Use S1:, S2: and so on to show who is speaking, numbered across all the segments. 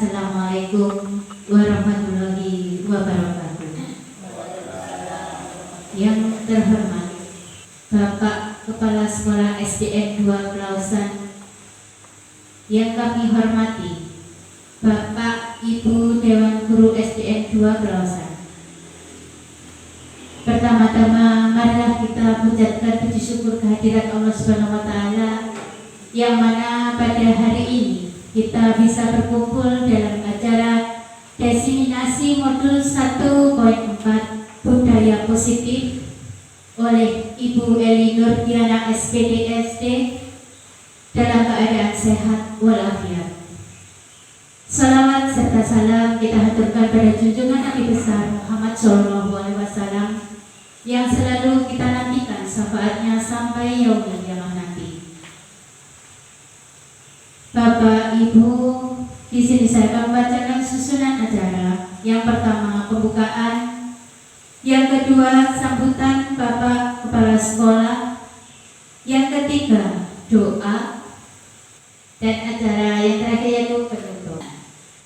S1: Assalamualaikum warahmatullahi wabarakatuh. Yang terhormat Bapak Kepala Sekolah SDN 2 Pelausan, yang kami hormati Bapak Ibu Dewan Guru SDN 2 Pelausan. Pertama-tama marilah kita mengucapkan puji syukur kehadirat Allah Subhanahu wa taala yang mana pada hari ini kita bisa berkumpul dalam acara diseminasi modul 1.4 budaya positif oleh Ibu Eli Nurdiana SPD SD dalam keadaan sehat walafiat. Salawat serta salam kita haturkan pada junjungan Nabi besar Muhammad SAW yang selalu kita nantikan syafaatnya sampai yaumul qiyamah nanti. Bapak, Ibu, di sini saya akan membacakan susunan acara. Yang pertama pembukaan, yang kedua sambutan Bapak Kepala Sekolah, yang ketiga doa, dan acara yang terakhir yaitu penutup.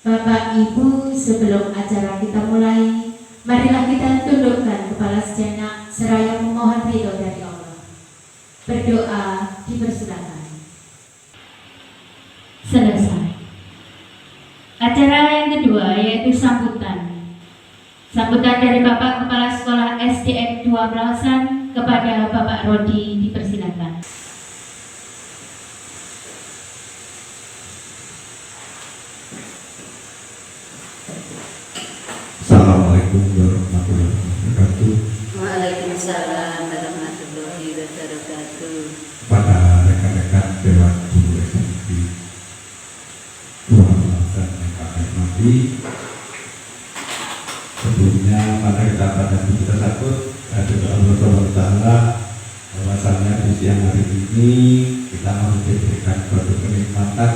S1: Bapak, Ibu, sebelum acara kita mulai, marilah kita tundukkan kepala sejenak seraya memohon ridho dari Allah. Berdoa dipersilakan. Selesai. Acara yang kedua yaitu sambutan. Sambutan dari Bapak Kepala Sekolah SDN 2 Pelausan kepada Bapak Rodi dipersilakan.
S2: Assalamualaikum warahmatullahi wabarakatuh.
S3: Waalaikumsalam warahmatullahi wabarakatuh.
S2: Pada rekan-rekan Dewan Guru SMP 2 Pelausan yang kami hormati, sebelumnya mari kita pada kita takut kepada Allah SWT bahwasanya di siang hari ini kita mau diberikan suatu kenikmatan,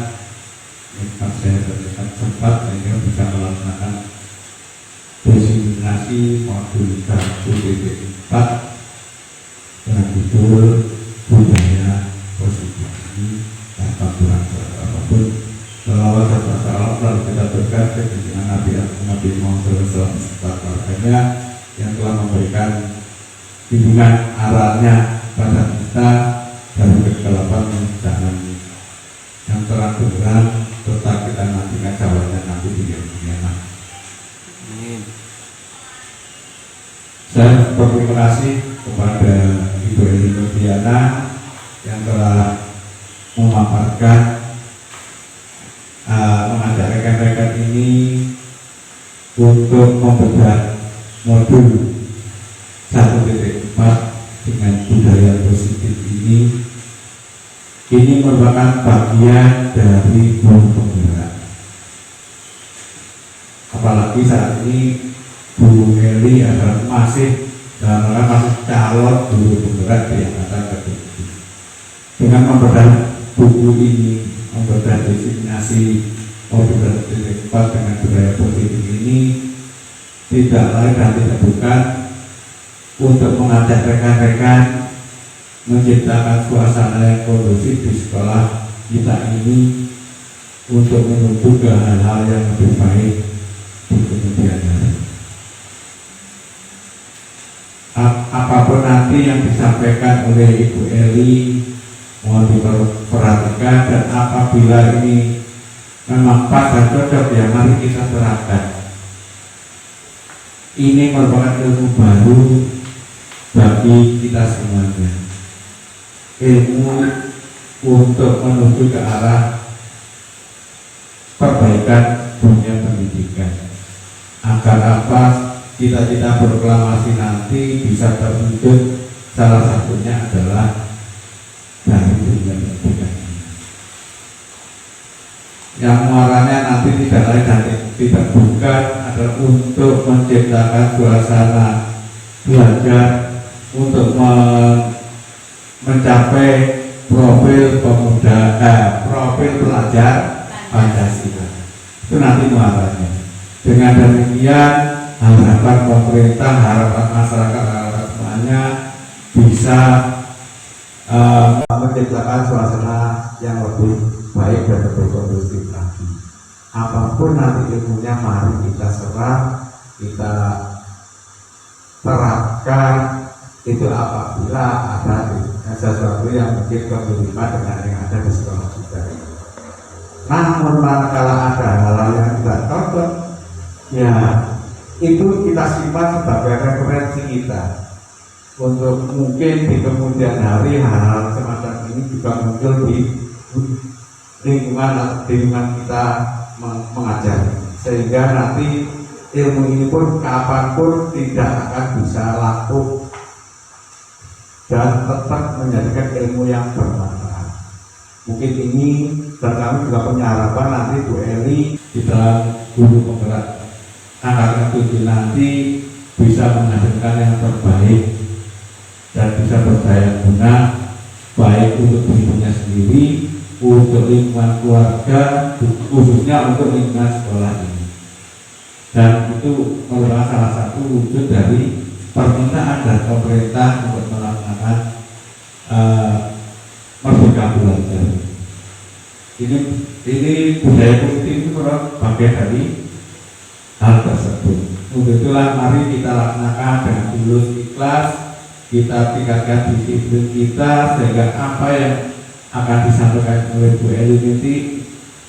S2: nikmat sehat dan nikmat sempat sehingga bisa melaksanakan diseminasi modul 1.4 dengan judul budaya positif ini tanpa kurang apapun. Selawat serta salam lalu kita berkat dengan Nabi Muhammad SAW serta keluarganya yang telah memberikan bimbingan arahnya pada kita dari kegelapan jangan yang terang benderang serta kita nantikan jawabannya nanti di dunia. Saya berterima kasih kepada Ibu Eli Nurdiana yang telah memaparkan mengajak rekan-rekan ini untuk membedah modul 1.4 dengan budaya positif ini. Ini merupakan bagian dari guru penggerak. Apalagi saat ini Bu Eli adalah masih calon guru penggerak di angkatan ke-7. Dengan membedah buku ini, membedah diseminasi modul 1.4 dengan budaya positif ini tidak lain dan tidak bukan untuk mengajak rekan-rekan menciptakan suasana yang kondusif di sekolah kita ini untuk menuju ke hal-hal yang lebih baik di kemudian hari. Apapun nanti yang disampaikan oleh Ibu Eli mohon diperhatikan sampaikan, dan apabila ini memang pas dan cocok, ya mari kita terapkan. Ini merupakan ilmu baru bagi kita semuanya, ilmu untuk menuju ke arah perbaikan dunia pendidikan, agar apa, cita-cita proklamasi nanti bisa terwujud. Salah satunya adalah dari dunia pendidikan ini, yang muaranya nanti tidak lain dan tidak bukan adalah untuk menciptakan suasana belajar untuk mencapai profil profil pelajar Pancasila. Itu nanti muaranya. Dengan demikian, harapan pemerintah, harapan masyarakat, harapan semuanya bisa menciptakan suasana yang lebih baik dan lebih kondusif lagi. Apapun nanti ilmunya, mari kita serap, kita terapkan. Itu apabila ada sesuatu yang mungkin kebalikan dengan yang ada di sekolah kita. Namun manakala ada hal-hal yang tidak cocok, ya itu kita simpan sebagai referensi kita, untuk mungkin di kemudian hari hal-hal semacam ini juga muncul di lingkungan kita mengajar, sehingga nanti ilmu ini pun kapanpun tidak akan bisa lapuk dan tetap menjadikan ilmu yang bermanfaat. Mungkin ini, dan kami juga punya harapan nanti Bu Eli di dalam guru penggerak angkatan 7 nanti bisa menghasilkan yang terbaik dan bisa berdaya guna, baik untuk dirinya sendiri, untuk lingkungan keluarga, khususnya untuk lingkungan sekolah ini. Dan itu merupakan salah satu wujud dari permintaan dari pemerintah untuk melaksanakan merdeka belajar. Ini budaya positif itu merupakan bagian dari hal tersebut. Untuk itulah mari kita laksanakan dengan tulus ikhlas, kita tingkatkan disiplin kita, sehingga apa yang akan disampaikan oleh Bu Eli nanti,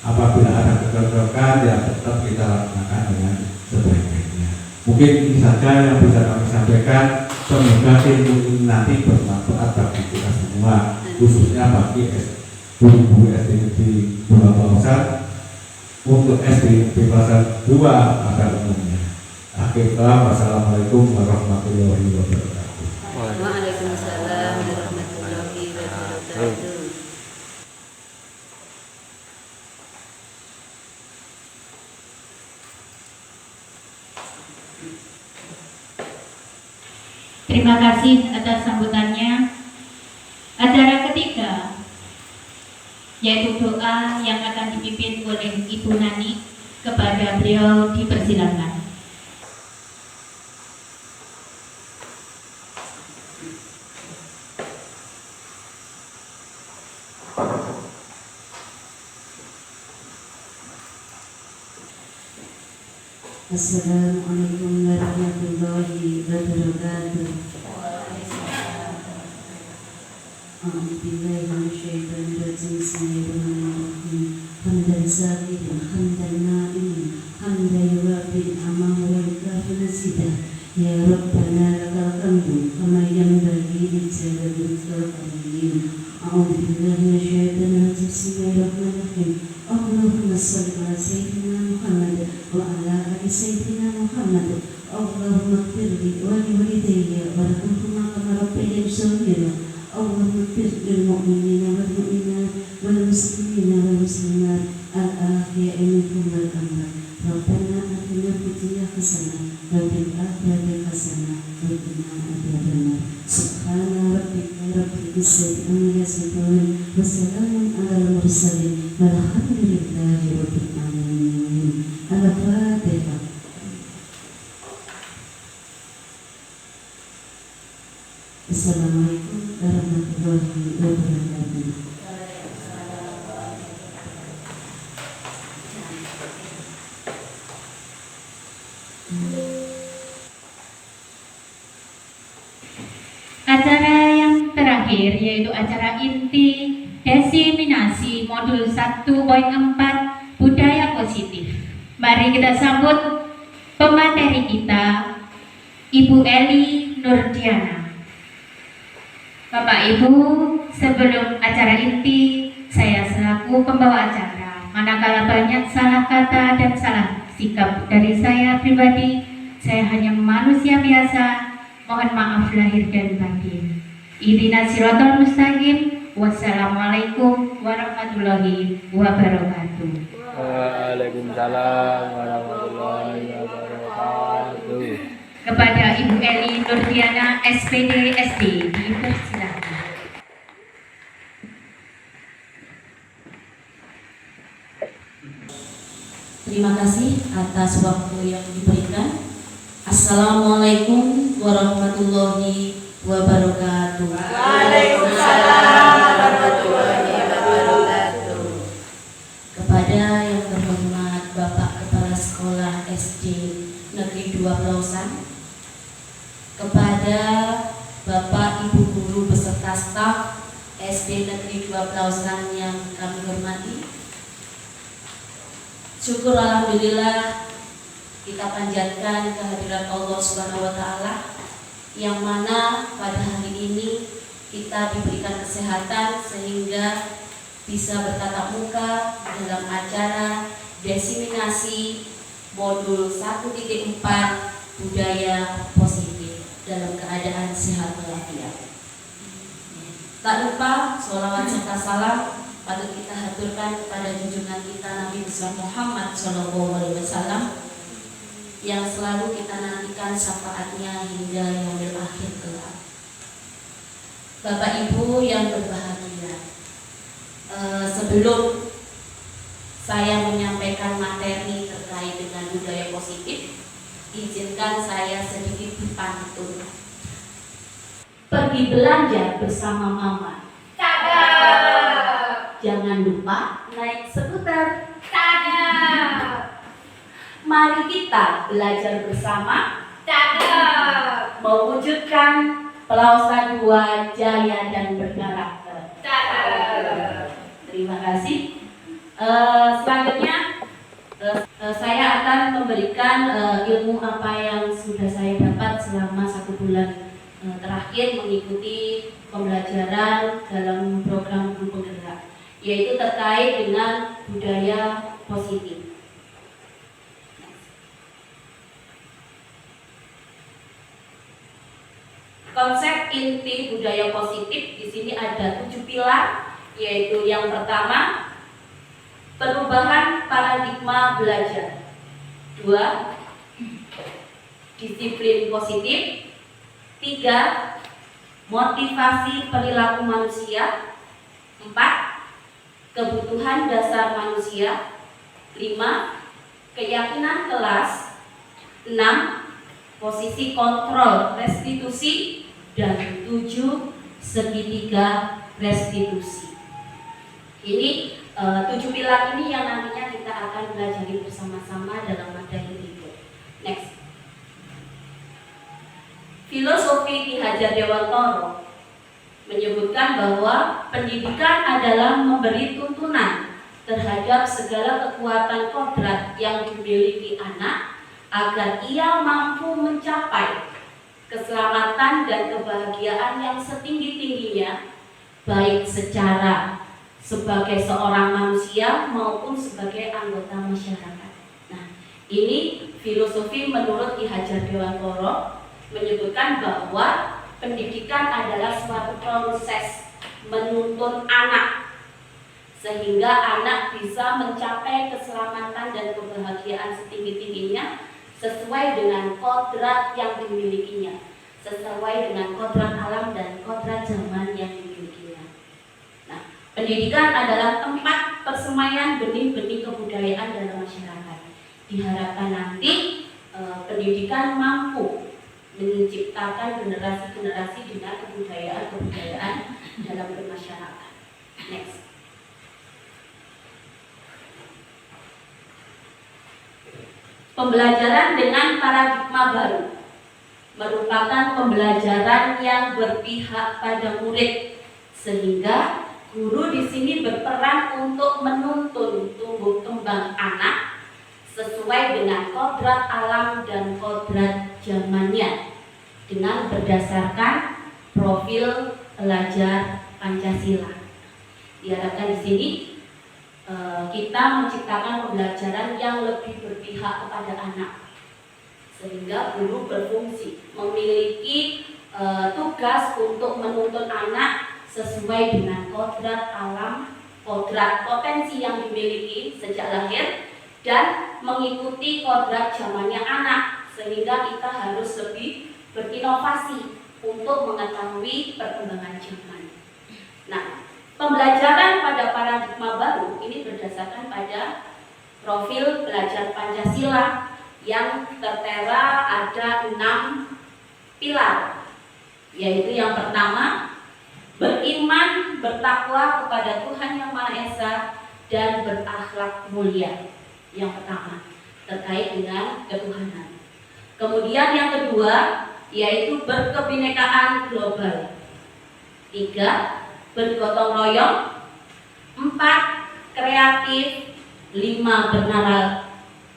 S2: apabila ada kecocokan, ya tetap kita laksanakan dengan sebaik-baiknya. Mungkin ini saja yang bisa kami sampaikan. Semoga ilmu ini nanti bermanfaat bagi kita semua, khususnya bagi guru-guru SD Negeri 2 Bangsa, untuk SD Negeri Pasar 2 pada umumnya. Akhirnya, wassalamualaikum warahmatullahi wabarakatuh.
S3: Waalaikumsalam warahmatullahi wabarakatuh.
S1: Terima kasih atas sambutannya. Acara ketiga, yaitu doa yang akan dipimpin oleh Ibu Nani. Kepada beliau dipersilakan.
S3: Assalamualaikum warahmatullahi wabarakatuh. A'udzubillahi minasyaitonir rajim. Bismillahirrahmanirrahim. Hamdan sabirin, hamdan na'imin, hamdan yuwafi ni'amahu wa yukafi mazidah. Ya Rabbana lakal hamdu kama yanbaghi li jalali wajhika. A'udzubillahi minasyaitonir rajim. Bismillahirrahmanirrahim. Allahumma shalli ala sayyidina Muhammad wa ala ali sayyidina Muhammad. Allahumma ighfirli wa li walidayya warhamhuma kama rabbayani shaghira. Allahumma ighfir lil mu'minina wal mu'minat wal muslimina wal muslimat al ahya'i minhum wal amwat. Rabbana atina fid dunya hasanah wa fil akhirati hasanah wa qina adzabannar. Subhana rabbika rabbil izzati amma yasifun wa salamun alal mursalin walhamdulillahi rabbil alamin. Al-Fatihah. Assalamualaikum warahmatullahi wabarakatuh.
S1: Acara yang terakhir yaitu acara inti desiminasi modul 1.4 budaya positif. Mari kita sambut pemateri kita, Ibu Eli Nurdiana. Bapak Ibu, sebelum acara inti, saya selaku pembawa acara, manakala banyak salah kata dan salah sikap dari saya pribadi, saya hanya manusia biasa, mohon maaf lahir dan batin. Ihdinas siratal mustaqim. Wassalamualaikum warahmatullahi wabarakatuh.
S4: Waalaikumsalam warahmatullahi wabarakatuh.
S1: Kepada Ibu Eli Nurdiana SPD SD dipersilakan.
S3: Terima kasih atas waktu yang diberikan. Assalamualaikum warahmatullahi wabarakatuh.
S5: Waalaikumsalam warahmatullahi wabarakatuh.
S3: Kepada yang terhormat Bapak Kepala Sekolah SD Negeri 2 Pelausan, kepada Bapak Ibu Guru beserta staf SD Negeri 2 Pelausan yang kami hormati, syukur alhamdulillah kita panjatkan kehadirat Allah Subhanahu wa taala yang mana pada hari ini kita diberikan kesehatan sehingga bisa bertatap muka dalam acara desiminasi modul 1.4 budaya positif dalam keadaan sehat walafiat. Tak lupa sholawat serta salam patut kita haturkan kepada junjungan kita Nabi besar Muhammad SAW yang selalu kita nantikan syafaatnya hingga yaumil akhir kelak. Bapak Ibu yang berbahagia, sebelum saya menyampaikan materi terkait dengan budaya positif, izinkan saya sedikit berpantun. Pergi belanja bersama mama, jangan lupa naik skuter. Mari kita belajar bersama, mewujudkan Pelausan 2 jaya dan berkarakter. Terima kasih. Selanjutnya saya akan memberikan ilmu apa yang sudah saya dapat selama 1 bulan terakhir mengikuti pembelajaran dalam program Guru Penggerak, yaitu terkait dengan budaya positif. Konsep inti budaya positif di sini ada 7 pilar, yaitu yang pertama, perubahan paradigma belajar. 2, disiplin positif. 3, motivasi perilaku manusia. 4, kebutuhan dasar manusia. 5, keyakinan kelas. 6, posisi kontrol restitusi. Dan 7, segitiga restitusi. Ini 7 pilar ini yang nantinya kita akan pelajari bersama-sama dalam materi berikut. Next. Filosofi Ki Hajar Dewantoro menyebutkan bahwa pendidikan adalah memberi tuntunan terhadap segala kekuatan kodrat yang dimiliki anak agar ia mampu mencapai keselamatan dan kebahagiaan yang setinggi-tingginya, baik secara sebagai seorang manusia maupun sebagai anggota masyarakat. Nah, ini filosofi menurut Ki Hajar Dewantoro menyebutkan bahwa pendidikan adalah suatu proses menuntun anak sehingga anak bisa mencapai keselamatan dan kebahagiaan setinggi-tingginya sesuai dengan kodrat yang dimilikinya, sesuai dengan kodrat alam dan kodrat zaman yang dimilikinya. Nah, pendidikan adalah tempat persemaian benih-benih kebudayaan dalam masyarakat. Diharapkan nanti pendidikan mampu menciptakan generasi-generasi dengan kebudayaan-kebudayaan dalam bermasyarakat. Next. Pembelajaran dengan paradigma baru merupakan pembelajaran yang berpihak pada murid sehingga
S5: Guru di sini berperan untuk menuntun tumbuh kembang anak sesuai dengan kodrat alam dan kodrat zamannya dengan berdasarkan profil pelajar Pancasila. Diharapkan di sini kita menciptakan pembelajaran yang lebih berpihak kepada anak, sehingga guru berfungsi memiliki tugas untuk menuntun anak sesuai dengan kodrat alam, kodrat potensi yang dimiliki sejak lahir, dan mengikuti kodrat zamannya anak, sehingga kita harus lebih berinovasi untuk mengetahui perkembangan zaman. Nah, pembelajaran pada paradigma baru ini berdasarkan pada profil belajar Pancasila yang tertera ada 6 pilar, yaitu yang pertama, beriman, bertakwa kepada Tuhan Yang Maha Esa, dan berakhlak mulia. Yang pertama, terkait dengan ketuhanan. Kemudian yang kedua, yaitu berkebinekaan global. 3, bergotong royong. 4, kreatif. 5,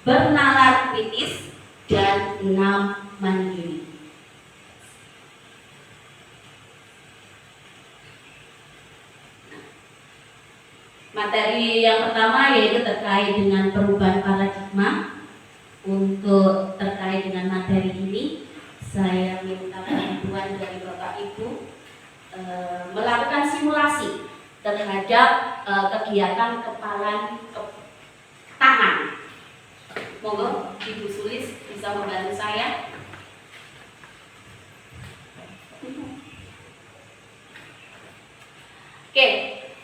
S5: bernalar kritis. Dan 6, mandiri. Materi yang pertama yaitu terkait dengan perubahan paradigma. Untuk terkait dengan materi ini, saya minta bantuan dari Bapak Ibu melakukan simulasi terhadap kegiatan kepalan tangan. Monggo Ibu Sulis bisa membantu saya. Oke,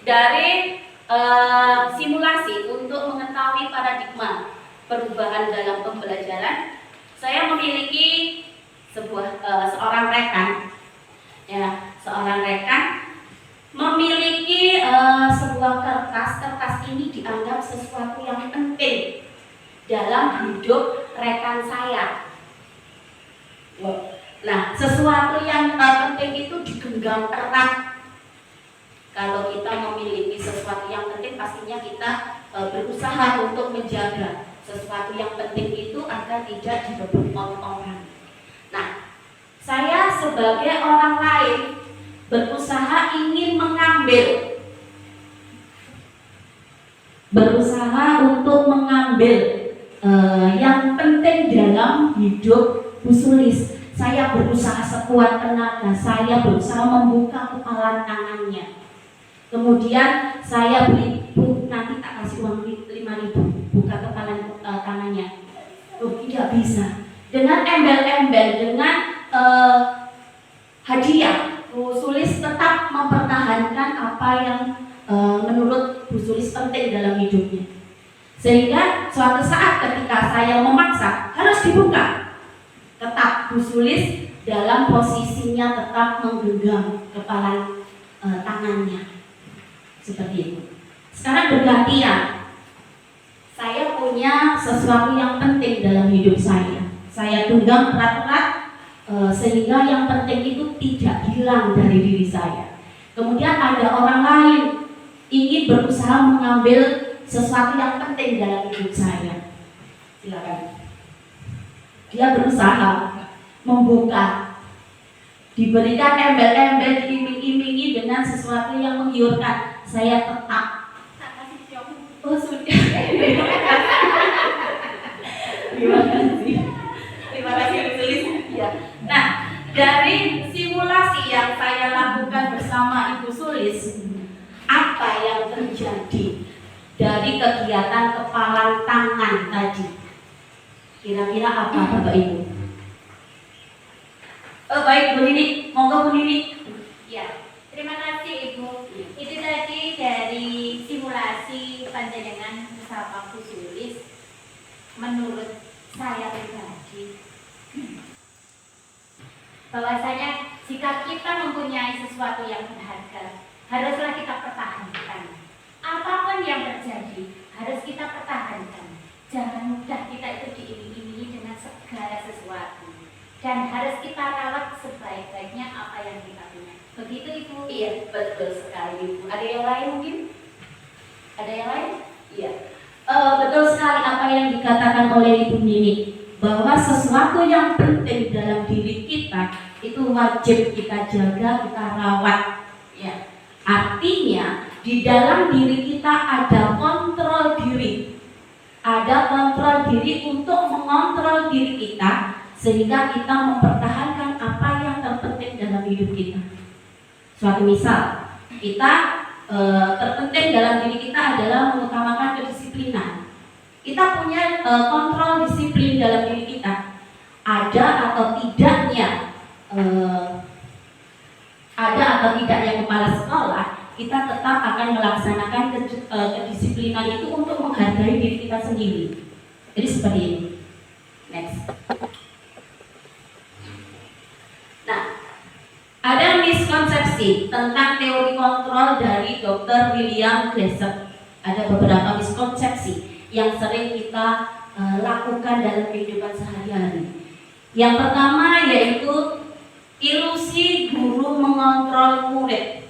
S5: dari simulasi untuk mengetahui paradigma perubahan dalam pembelajaran, saya memiliki seorang rekan, seorang rekan memiliki sebuah kertas. Kertas ini dianggap sesuatu yang penting dalam hidup rekan saya. Nah, sesuatu yang penting itu digenggam erat. Kalau kita memiliki sesuatu yang penting, pastinya kita berusaha untuk menjaga sesuatu yang penting itu agar tidak direbut oleh orang. Nah, saya sebagai orang lain berusaha untuk mengambil yang penting dalam hidup Bu Sulis. Saya berusaha sekuat tenaga, saya berusaha membuka kepala tangannya. Kemudian saya beri, Bu, nanti tak kasih uang 5.000, buka kepala tangannya. Tidak bisa. Dengan embel-embel, dengan hadiah, Bu Sulis tetap mempertahankan apa yang menurut Bu Sulis penting dalam hidupnya. Sehingga suatu saat ketika saya memaksa harus dibuka, tetap Bu Sulis dalam posisinya tetap menggenggam kepala tangannya. Seperti itu. Sekarang bergantian. Saya punya sesuatu yang penting dalam hidup saya. Saya genggam erat-erat sehingga yang penting itu tidak hilang dari diri saya. Kemudian ada orang lain ingin berusaha mengambil sesuatu yang penting dalam hidup saya. Silakan. Dia berusaha membuka, diberikan embel-embel, diiming-imingi dengan sesuatu yang menggiurkan. Saya tetap. Oh sudah. Terima kasih Bu Sulis. Ya. Nah, dari simulasi yang saya lakukan bersama Ibu Sulis, apa yang terjadi dari kegiatan kepalan tangan tadi? Kira-kira apa Bapak Ibu? Baik Bu Nini, monggo Bu Nini.
S1: Ya, terima kasih Ibu. Itu tadi dari simulasi panjenengan bersama Bu Sulis. Menurut saya pribadi, bahwasanya jika kita mempunyai sesuatu yang berharga, haruslah kita pertahankan. Apapun yang terjadi, harus kita pertahankan. Jangan mudah kita itu diiming-imingi dengan segala sesuatu. Dan harus kita rawat sebaik-baiknya apa yang kita punya. Begitu Ibu.
S5: Iya, betul sekali Ibu. Ada yang lain mungkin? Ada yang lain? Iya. Betul sekali apa yang dikatakan oleh Ibu Nini, bahwa sesuatu yang penting dalam diri kita itu wajib kita jaga, kita rawat. Ya. Artinya di dalam diri kita ada kontrol diri, ada kontrol diri untuk mengontrol diri kita sehingga kita mempertahankan apa yang terpenting dalam hidup kita. Suatu misal, kita terpenting dalam diri kita adalah mengutamakan kedisiplinan. Kita punya kontrol disiplin dalam diri kita. Ada atau tidaknya kepala sekolah, kita tetap akan melaksanakan kedisiplinan itu untuk menghargai diri kita sendiri. Jadi seperti ini. Next. Nah, ada miskonsepsi tentang teori kontrol dari Dr. William Glasser. Ada beberapa miskonsepsi yang sering kita lakukan dalam kehidupan sehari-hari. Yang pertama yaitu ilusi guru mengontrol murid.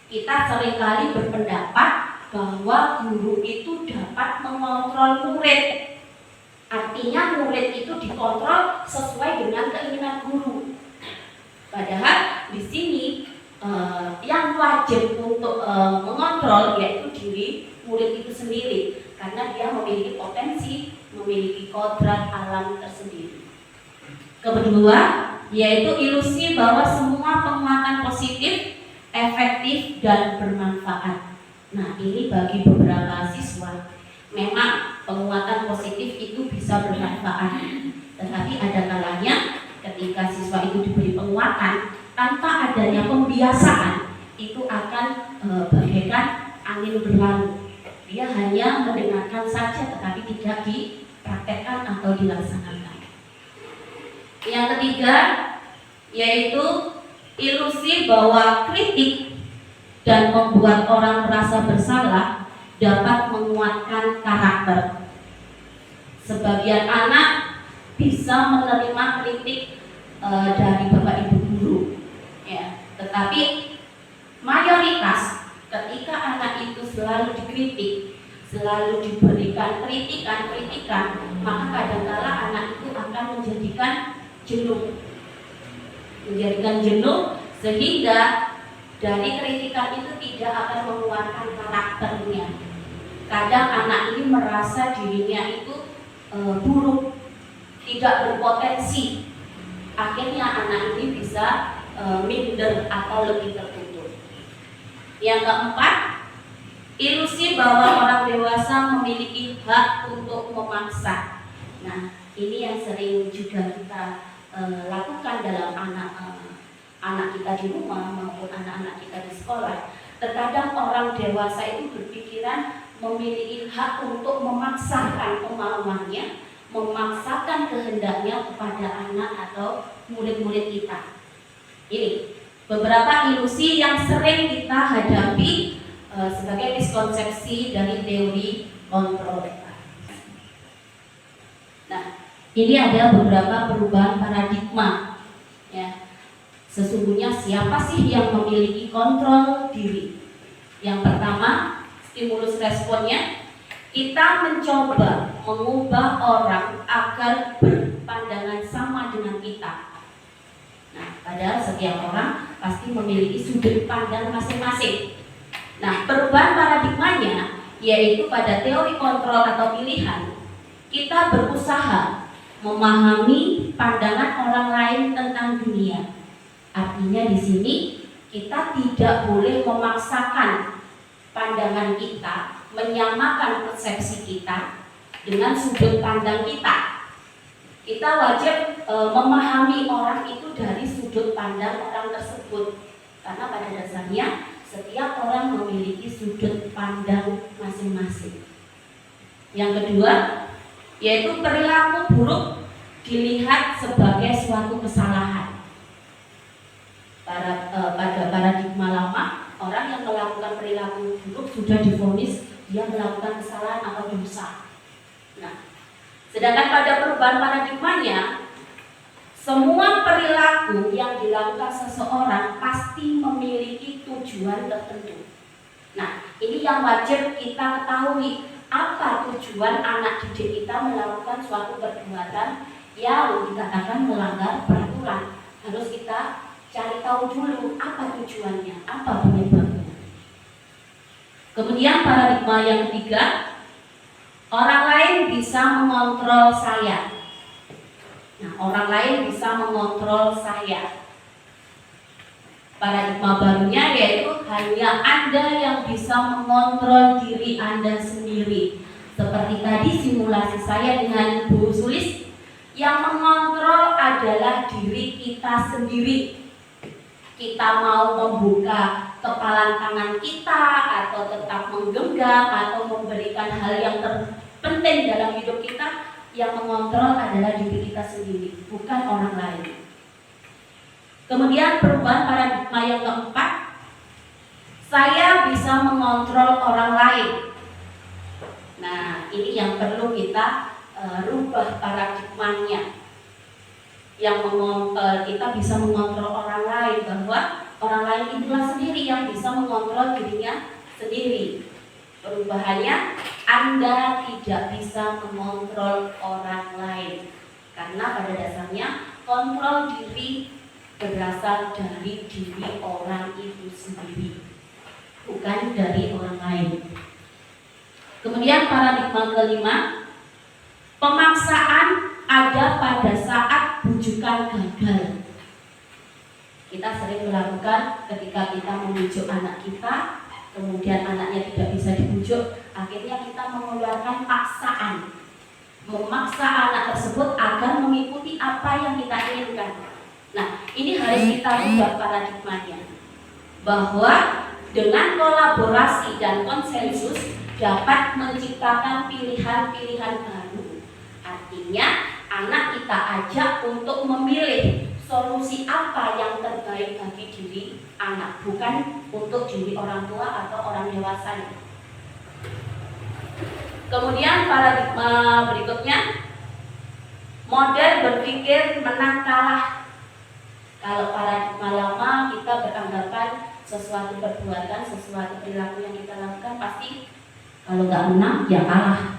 S5: Kita seringkali berpendapat bahwa guru itu dapat mengontrol murid. Artinya murid itu dikontrol sesuai dengan keinginan guru. Padahal di sini yang wajib untuk mengontrol yaitu diri murid itu sendiri, karena dia memiliki potensi, memiliki kodrat alam tersendiri. Kedua, yaitu ilusi bahwa semua penguatan positif, efektif dan bermanfaat. Nah, ini bagi beberapa siswa memang penguatan positif itu bisa bermanfaat, tetapi ada kalanya ketika siswa itu diberi penguatan tanpa adanya pembiasaan, itu akan bagaikan angin berlalu. Dia hanya mendengarkan saja tetapi tidak dipraktekkan atau dilaksanakan. Yang ketiga yaitu ilusi bahwa kritik dan membuat orang merasa bersalah dapat menguatkan karakter. Sebagian anak bisa menerima kritik dari bapak ibu guru, ya, tetapi mayoritas ketika anak itu selalu dikritik, selalu diberikan kritikan, maka kadangkala anak itu akan menjadikan jenuh sehingga dari kritikan itu tidak akan menguatkan karakternya. Kadang anak ini merasa dirinya itu buruk, tidak berpotensi. Akhirnya anak ini bisa minder atau lebih tertutup. Yang keempat, ilusi bahwa orang dewasa memiliki hak untuk memaksa. Nah, ini yang sering juga kita lakukan dalam anak kita di rumah maupun anak-anak kita di sekolah. Terkadang orang dewasa itu berpikiran memiliki hak untuk memaksakan kemauannya, memaksakan kehendaknya kepada anak atau murid-murid kita. Ini beberapa ilusi yang sering kita hadapi sebagai miskonsepsi dari teori kontrol. Nah, ini ada beberapa perubahan paradigma. Ya, sesungguhnya siapa sih yang memiliki kontrol diri? Yang pertama, stimulus responnya, kita mencoba mengubah orang agar berpandangan sama dengan kita. Nah, padahal setiap orang pasti memiliki sudut pandang masing-masing. Nah, perubahan paradigmanya yaitu pada teori kontrol atau pilihan, kita berusaha memahami pandangan orang lain tentang dunia. Artinya di sini kita tidak boleh memaksakan pandangan kita, menyamakan persepsi kita dengan sudut pandang kita. Kita wajib memahami orang itu dari sudut pandang orang tersebut, karena pada dasarnya setiap orang memiliki sudut pandang masing-masing. Yang kedua, yaitu perilaku buruk dilihat sebagai suatu kesalahan. Pada paradigma lama, orang yang melakukan perilaku buruk sudah divonis dia melakukan kesalahan atau dosa. Nah, sedangkan pada perubahan paradigmanya, semua perilaku yang dilakukan seseorang pasti memiliki tujuan tertentu. Nah, ini yang wajib kita ketahui, apa tujuan anak didik kita melakukan suatu perbuatan yang dikatakan melanggar peraturan. Harus kita cari tahu dulu apa tujuannya, apa penyebabnya. Kemudian paradigma yang ketiga, orang lain bisa mengontrol saya. Nah, orang lain bisa mengontrol saya. Paradigma barunya yaitu hanya Anda yang bisa mengontrol diri Anda sendiri. Seperti tadi simulasi saya dengan Bu Sulis, yang mengontrol adalah diri kita sendiri. Kita mau membuka kepalan tangan kita atau tetap menggenggam atau memberikan hal yang terpenting dalam hidup kita, yang mengontrol adalah diri kita sendiri, bukan orang lain. Kemudian perubahan paradigma yang keempat, saya bisa mengontrol orang lain. Nah, ini yang perlu kita rubah paradigmanya. Kita bisa mengontrol orang lain, bahwa orang lain itulah sendiri yang bisa mengontrol dirinya sendiri. Perubahannya, Anda tidak bisa mengontrol orang lain, karena pada dasarnya kontrol diri berasal dari diri orang itu sendiri, bukan dari orang lain. Kemudian paradigma kelima, pemaksaan ada pada saat bujukan gagal. Kita sering melakukan ketika kita membujuk anak kita, kemudian anaknya tidak bisa dibujuk, akhirnya kita mengeluarkan paksaan, memaksa anak tersebut agar mengikuti apa yang kita inginkan. Nah, ini harus kita ubah paradigmanya, bahwa dengan kolaborasi dan konsensus dapat menciptakan pilihan-pilihan baru. Artinya, anak kita ajak untuk memilih solusi apa yang terbaik bagi diri anak, bukan untuk diri orang tua atau orang dewasa. Kemudian paradigma berikutnya, model berpikir menang kalah. Kalau paradigma lama kita beranggapan sesuatu perbuatan, sesuatu perilaku yang kita lakukan pasti kalau nggak menang ya kalah.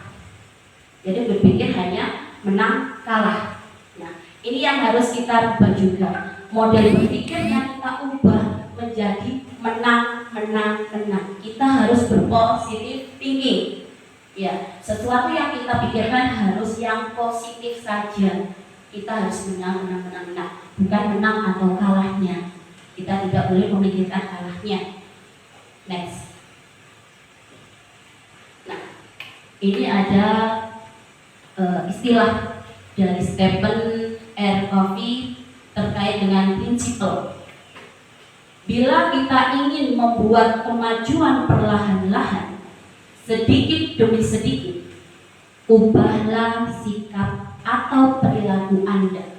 S5: Jadi berpikir hanya menang kalah. Nah, ini yang harus kita ubah juga. Model berpikirnya kita ubah menjadi menang, menang, menang. Kita harus berpositif thinking. Ya, sesuatu yang kita pikirkan harus yang positif saja. Kita harus menang, menang, menang, menang. Bukan menang atau kalahnya. Kita tidak boleh memikirkan kalahnya. Next. Nah, ini ada istilah dari Stephen R. Covey terkait dengan prinsipal. Bila kita ingin membuat kemajuan perlahan-lahan, sedikit demi sedikit, ubahlah sikap atau perilaku Anda.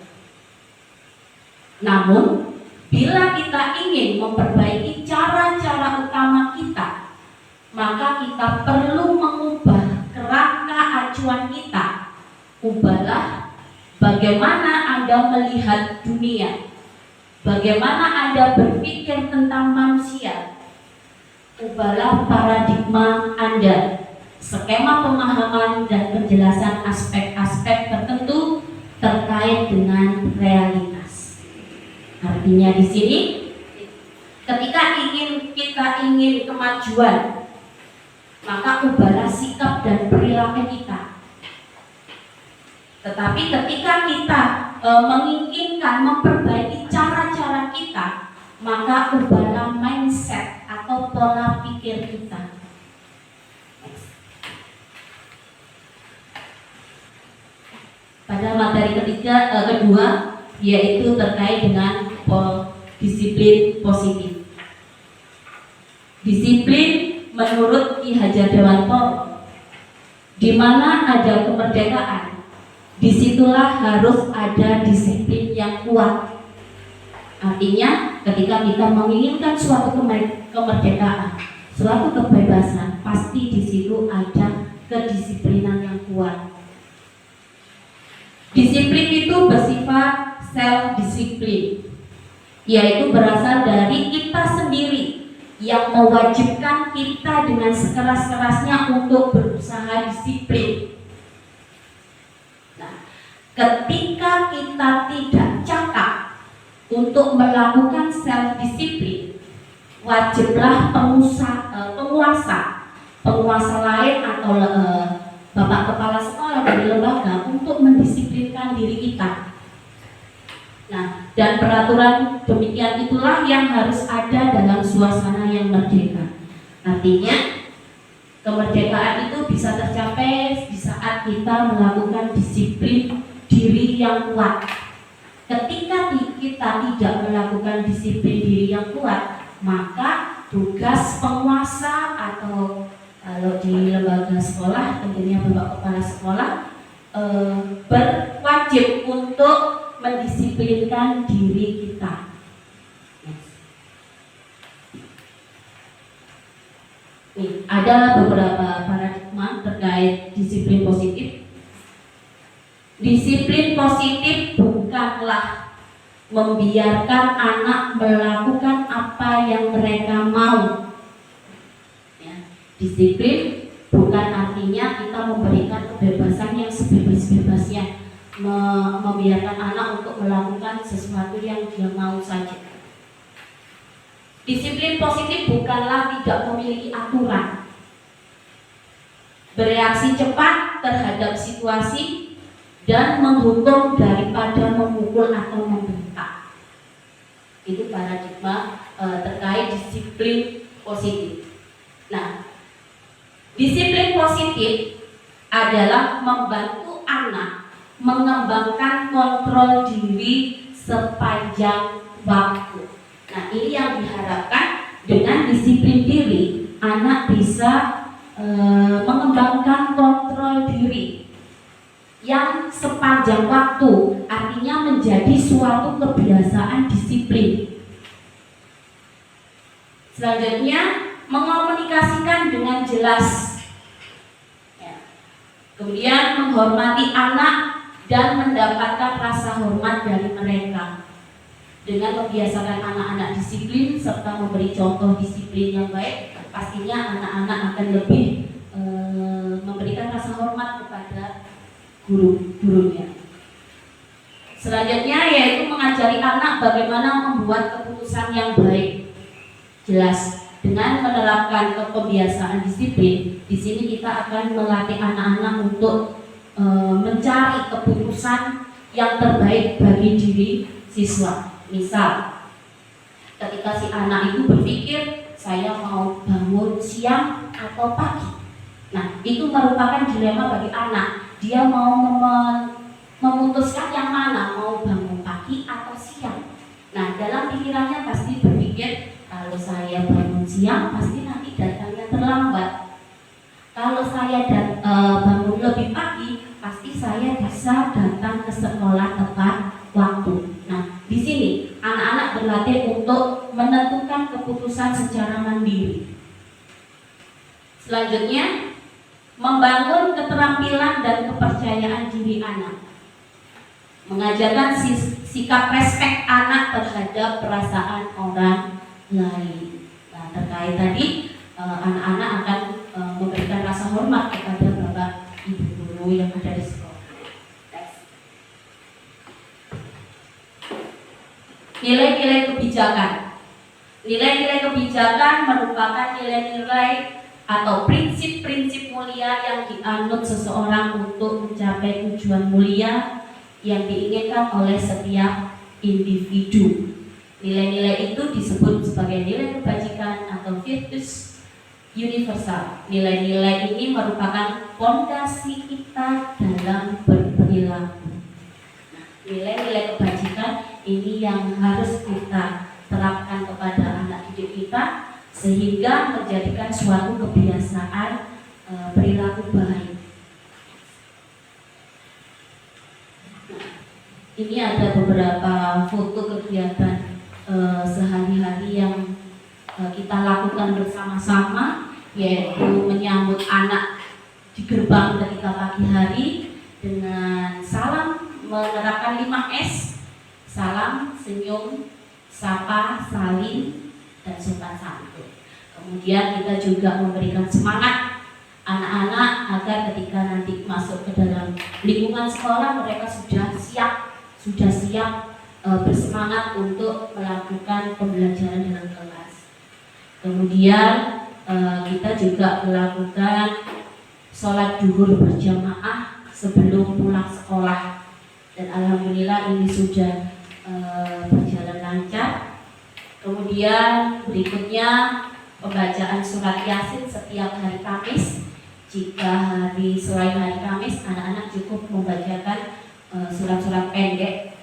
S5: Namun, bila kita ingin memperbaiki cara-cara utama kita, maka kita perlu mengubah kerangka acuan kita. Ubahlah bagaimana Anda melihat dunia, bagaimana Anda berpikir tentang manusia. Ubahlah paradigma Anda, skema pemahaman dan penjelasan aspek-aspek tertentu terkait dengan realitas. Artinya di sini, ketika kita ingin kemajuan, maka ubahlah sikap dan perilaku kita. Tetapi ketika kita menginginkan memperbaiki cara-cara kita, maka ubahlah mindset atau pola pikir kita. Pada materi kedua, yaitu terkait dengan disiplin positif. Disiplin menurut Ki Hajar Dewantoro, di mana ada kemerdekaan, disitulah harus ada disiplin yang kuat. Artinya, ketika kita menginginkan suatu kemerdekaan, suatu kebebasan, pasti di situ ada kedisiplinan yang kuat. Disiplin itu bersifat self-disiplin, yaitu berasal dari kita sendiri yang mewajibkan kita dengan sekeras-kerasnya untuk berusaha disiplin. Nah, ketika kita tidak cakap untuk melakukan self disiplin, wajiblah penguasa lain atau bapak kepala sekolah dari lembaga untuk mendisiplinkan diri kita. Nah, dan peraturan demikian itulah yang harus ada dalam suasana yang merdeka. Artinya, kemerdekaan itu bisa tercapai di saat kita melakukan disiplin diri yang kuat. Ketika kita tidak melakukan disiplin diri yang kuat, maka tugas penguasa atau kalau di lembaga sekolah tentunya bapak kepala sekolah berwajib untuk mendisiplinkan diri kita. Nih, adalah beberapa paradigma terkait disiplin positif. Disiplin positif bukanlah membiarkan anak melakukan apa yang mereka mau. Ya, disiplin bukan artinya kita memberikan kebebasan yang sebebas-bebasnya, membiarkan anak untuk melakukan sesuatu yang dia mau saja. Disiplin positif bukanlah tidak memiliki aturan, bereaksi cepat terhadap situasi, dan menghukum daripada memukul atau membentak. Itu paradigma terkait disiplin positif. Nah, disiplin positif adalah membantu anak mengembangkan kontrol diri sepanjang waktu. Nah, ini yang diharapkan dengan disiplin diri, anak bisa mengembangkan kontrol diri yang sepanjang waktu, artinya menjadi suatu kebiasaan disiplin. Selanjutnya, mengomunikasikan dengan jelas, ya. Kemudian menghormati anak dan mendapatkan rasa hormat dari mereka. Dengan membiasakan anak-anak disiplin serta memberi contoh disiplin yang baik, pastinya anak-anak akan lebih memberikan rasa hormat kepada guru-gurunya. Selanjutnya yaitu mengajari anak bagaimana membuat keputusan yang baik. Jelas, dengan menerapkan kebiasaan disiplin, di sini kita akan melatih anak-anak untuk mencari keputusan yang terbaik bagi diri siswa. Misal, ketika si anak itu berpikir saya mau bangun siang atau pagi. Nah, itu merupakan dilema bagi anak. Dia mau memutuskan yang mana, mau bangun pagi atau siang. Nah, dalam pikirannya pasti berpikir, kalau saya bangun siang pasti nanti datangnya terlambat. Kalau saya bangun lebih pagi, pasti saya bisa datang ke sekolah tepat waktu. Nah, di sini anak-anak berlatih untuk menentukan keputusan secara mandiri. Selanjutnya, membangun keterampilan dan kepercayaan diri anak. Mengajarkan sikap respek anak terhadap perasaan orang lain. Nah, terkait tadi anak-anak akan memberikan rasa hormat kepada bapak ibu guru yang ada di sekolah. Nilai-nilai kebijakan. Nilai-nilai kebijakan merupakan nilai-nilai atau prinsip-prinsip mulia yang dianut seseorang untuk mencapai tujuan mulia yang diinginkan oleh setiap individu. Nilai-nilai itu disebut sebagai nilai kebajikan atau virtus universal. Nilai-nilai ini merupakan fondasi kita dalam berperilaku. Nah, nilai-nilai kebajikan ini yang harus kita terapkan kepada anak didik kita, sehingga menjadikan suatu kebiasaan perilaku baik. Nah, ini ada beberapa foto kegiatan sehari-hari yang kita lakukan bersama-sama, yaitu menyambut anak di gerbang ketika pagi hari dengan salam, menerapkan 5S: salam, senyum, sapa, salim, dan sopan santun. Kemudian kita juga memberikan semangat anak-anak agar ketika nanti masuk ke dalam lingkungan sekolah mereka sudah siap bersemangat untuk melakukan pembelajaran dalam kelas. Kemudian kita juga melakukan sholat duhur berjamaah sebelum pulang sekolah, dan alhamdulillah ini sudah berjalan lancar. Kemudian berikutnya pembacaan surat Yasin setiap hari Kamis. Jika selain hari Kamis anak-anak cukup membacakan surat-surat pendek.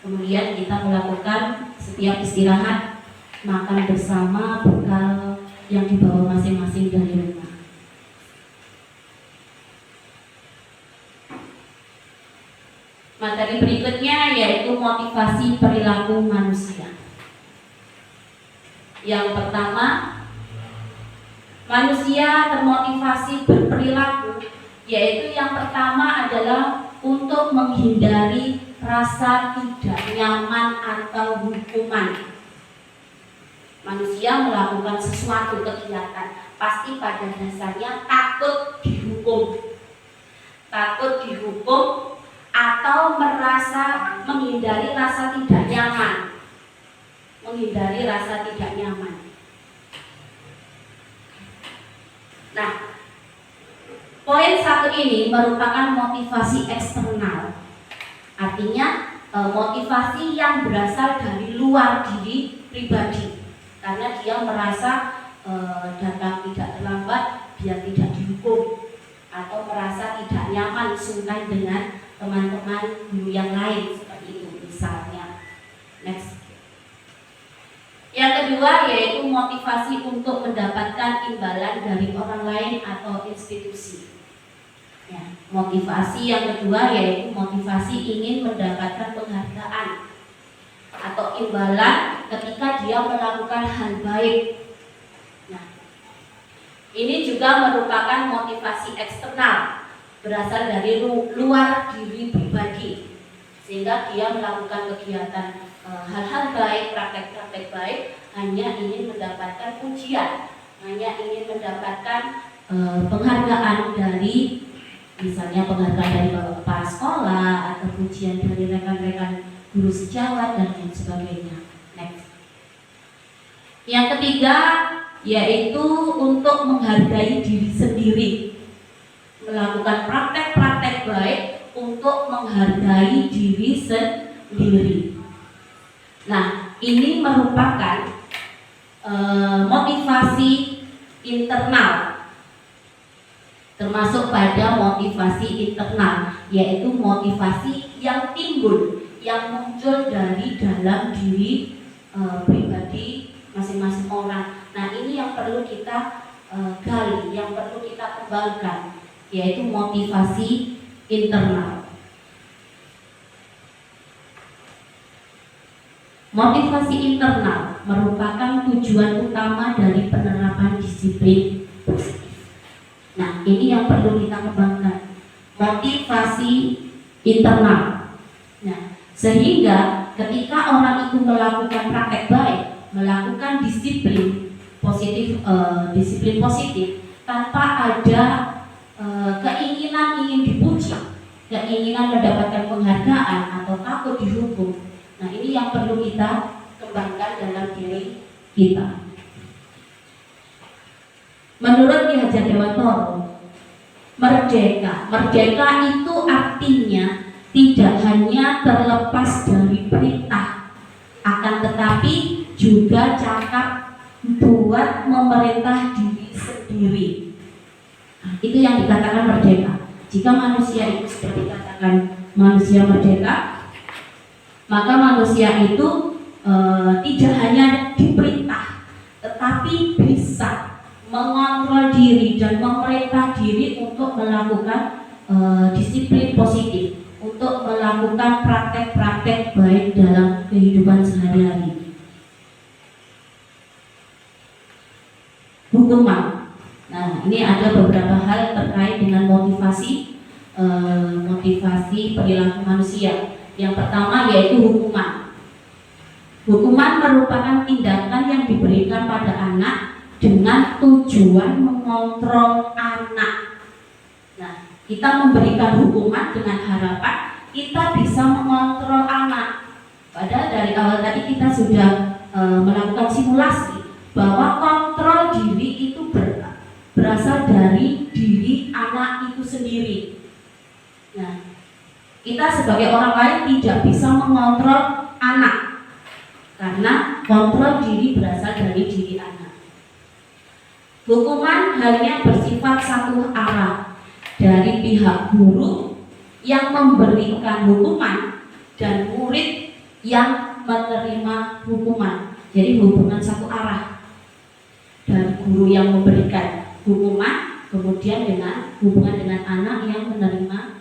S5: Kemudian kita melakukan setiap istirahat makan bersama bekal yang dibawa masing-masing dari rumah. Materi berikutnya yaitu motivasi perilaku manusia. Yang pertama, manusia termotivasi berperilaku, yaitu yang pertama adalah untuk menghindari rasa tidak nyaman atau hukuman. Manusia melakukan sesuatu kegiatan pasti pada dasarnya takut dihukum atau menghindari rasa tidak nyaman. Nah, poin satu ini merupakan motivasi eksternal. Artinya motivasi yang berasal dari luar diri pribadi, karena dia merasa datang tidak terlambat biar tidak dihukum, atau merasa tidak nyaman sungkan dengan teman-teman guru yang lain, seperti itu misalnya. Next. Yang kedua yaitu motivasi untuk mendapatkan imbalan dari orang lain atau institusi. Ya, motivasi yang kedua yaitu motivasi ingin mendapatkan penghargaan atau imbalan ketika dia melakukan hal baik. Nah, ini juga merupakan motivasi eksternal, berasal dari luar diri pribadi, sehingga dia melakukan kegiatan hal-hal baik, praktek-praktek baik, hanya ingin mendapatkan pujian, hanya ingin mendapatkan penghargaan dari, misalnya penghargaan dari kepala sekolah atau pujian dari rekan-rekan guru sejawat dan lain sebagainya. Next. Yang ketiga yaitu untuk menghargai diri sendiri, melakukan praktek-praktek baik untuk menghargai diri sendiri. Nah, ini merupakan motivasi internal, termasuk pada motivasi internal, yaitu motivasi yang timbul, yang muncul dari dalam diri pribadi masing-masing orang. Nah, ini yang perlu kita gali, yang perlu kita kembangkan, yaitu motivasi internal. Motivasi internal merupakan tujuan utama dari penerapan disiplin positif. Nah, ini yang perlu kita kembangkan, motivasi internal. Nah, sehingga ketika orang itu melakukan praktek baik, melakukan disiplin positif tanpa ada keinginan ingin dipuji, keinginan mendapatkan penghargaan atau takut dihukum. Nah, ini yang perlu kita kembangkan dalam diri kita. Menurut Ki Hajar Dewantara, merdeka itu artinya tidak hanya terlepas dari perintah, akan tetapi juga cakap buat memerintah diri sendiri. Nah, itu yang dikatakan merdeka. Jika manusia itu sudah dikatakan manusia merdeka, maka manusia itu tidak hanya diperintah, tetapi bisa mengontrol diri dan memerintah diri untuk melakukan disiplin positif, untuk melakukan praktek-praktek baik dalam kehidupan sehari-hari. Hukuman. Nah, ini ada beberapa hal terkait dengan motivasi perilaku manusia. Yang pertama yaitu hukuman. Hukuman merupakan tindakan yang diberikan pada anak dengan tujuan mengontrol anak. Nah, kita memberikan hukuman dengan harapan kita bisa mengontrol anak. Padahal dari awal tadi kita sudah melakukan simulasi bahwa kontrol diri itu berasal dari diri anak itu sendiri. Nah, kita sebagai orang lain tidak bisa mengontrol anak karena kontrol diri berasal dari diri anak. Hukuman hanya bersifat satu arah dari pihak guru yang memberikan hukuman dan murid yang menerima hukuman. Jadi hubungan satu arah dari guru yang memberikan hukuman, kemudian dengan hubungan dengan anak yang menerima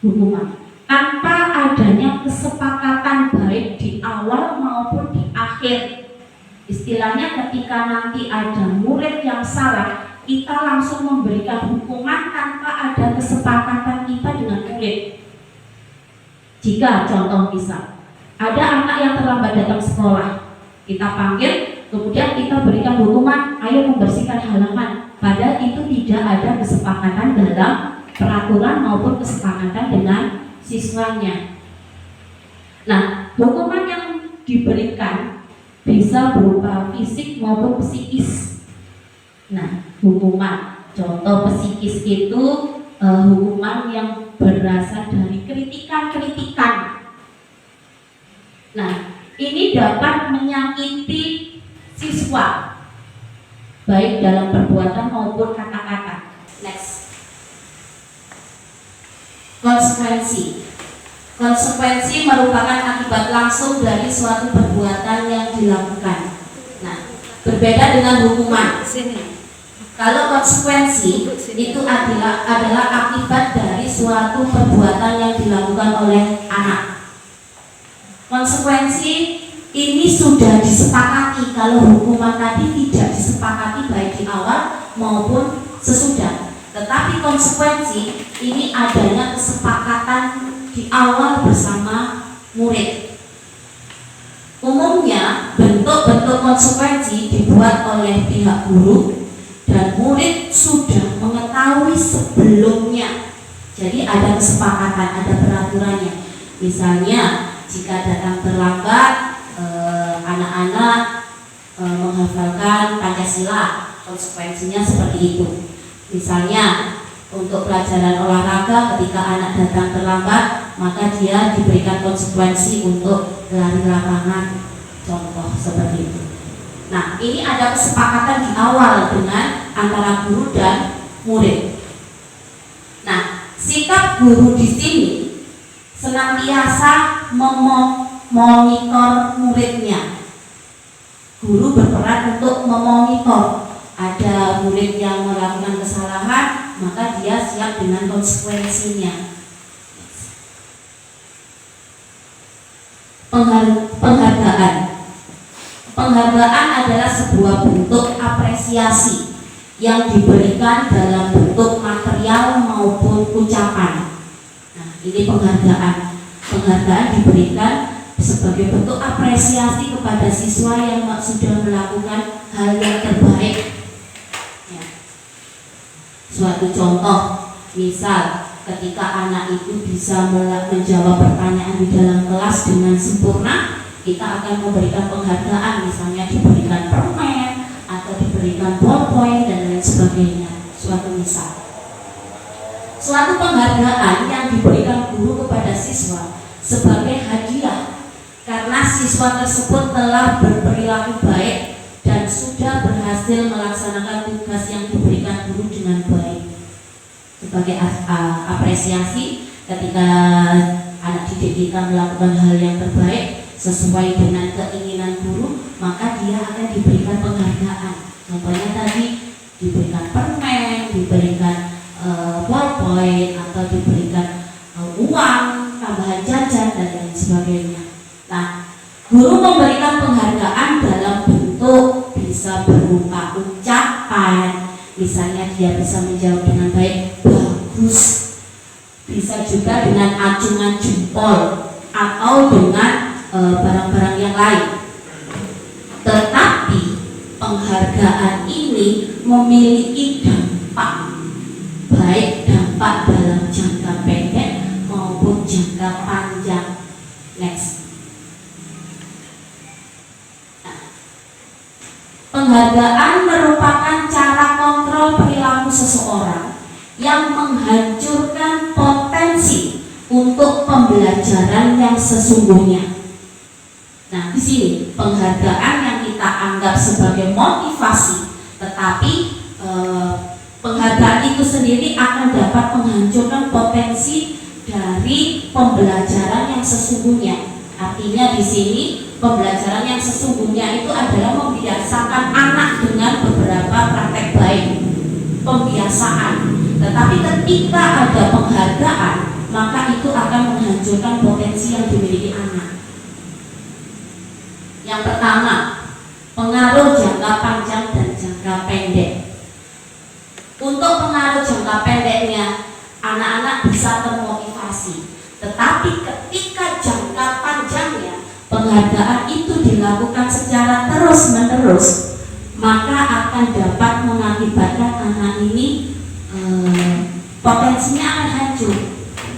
S5: hukuman, tanpa adanya kesepakatan baik di awal maupun di akhir. Istilahnya ketika nanti ada murid yang salah, kita langsung memberikan hukuman tanpa ada kesepakatan kita dengan murid. Jika contoh misal ada anak yang terlambat datang sekolah, kita panggil, kemudian kita berikan hukuman, ayo membersihkan halaman. Padahal itu tidak ada kesepakatan dalam peraturan maupun kesepakatan dengan siswanya. Nah, hukuman yang diberikan bisa berupa fisik maupun psikis. Nah, hukuman contoh psikis itu hukuman yang berasal dari kritikan-kritikan. Nah, ini dapat menyakiti siswa baik dalam perbuatan maupun kata-kata. Next. Konsekuensi. Konsekuensi merupakan akibat langsung dari suatu perbuatan yang dilakukan. Nah, berbeda dengan hukuman. Kalau konsekuensi itu adalah akibat dari suatu perbuatan yang dilakukan oleh anak. Konsekuensi ini sudah disepakati. Kalau hukuman tadi tidak disepakati baik di awal maupun sesudah. Tetapi konsekuensi ini adanya kesepakatan di awal bersama murid. Umumnya bentuk-bentuk konsekuensi dibuat oleh pihak guru dan murid sudah mengetahui sebelumnya. Jadi ada kesepakatan, ada peraturannya. Misalnya jika datang terlambat, anak-anak menghafalkan Pancasila, konsekuensinya seperti itu. Misalnya untuk pelajaran olahraga, ketika anak datang terlambat, maka dia diberikan konsekuensi untuk lari lapangan, contoh seperti itu. Nah, ini ada kesepakatan di awal dengan antara guru dan murid. Nah, sikap guru di sini senantiasa memonitor muridnya. Guru berperan untuk memonitor. Ada murid yang melakukan kesalahan, maka dia siap dengan konsekuensinya. Penghargaan. Penghargaan adalah sebuah bentuk apresiasi yang diberikan dalam bentuk material maupun ucapan. Nah, ini penghargaan. Penghargaan diberikan sebagai bentuk apresiasi kepada siswa yang sudah melakukan hal yang terbaik. Suatu contoh, misal ketika anak itu bisa menjawab pertanyaan di dalam kelas dengan sempurna, kita akan memberikan penghargaan, misalnya diberikan permen atau diberikan ballpoint dan lain sebagainya. Suatu misal. Suatu penghargaan yang diberikan guru kepada siswa sebagai hadiah karena siswa tersebut telah berperilaku baik dan sudah berhasil melaksanakan tugas yang diberikan guru dengan baik. Sebagai apresiasi ketika anak didik kita melakukan hal yang terbaik sesuai dengan keinginan guru, maka dia akan diberikan penghargaan. Contohnya tadi diberikan permen, diberikan ballpoint, atau diberikan uang, tambahan jajan dan lain sebagainya. Nah, guru memberikan penghargaan dalam bentuk bisa berupa ucapan, misalnya dia bisa menjawab dengan baik, bagus. Bisa juga dengan acungan jempol atau dengan barang-barang yang lain. Tetapi penghargaan ini memiliki dampak, baik dampak dalam jangka pendek maupun jangka panjang. Next. Penghargaan merupakan cara kontrol perilaku seseorang yang menghancurkan potensi untuk pembelajaran yang sesungguhnya. Nah, di sini penghargaan yang kita anggap sebagai motivasi, tetapi penghargaan itu sendiri akan dapat menghancurkan potensi dari pembelajaran yang sesungguhnya. Artinya di sini pembelajaran yang sesungguhnya itu adalah membiasakan anak dengan beberapa praktek baik, pembiasaan. Tetapi ketika ada penghargaan, maka itu akan menghancurkan potensi yang dimiliki anak. Yang pertama, pengaruh jangka panjang dan jangka pendek. Untuk pengaruh jangka pendeknya, anak-anak bisa termotivasi. Tetapi ketika jangka panjangnya penghargaan itu dilakukan secara terus-menerus, maka akan dapat mengakibatkan anak ini potensinya akan hancur.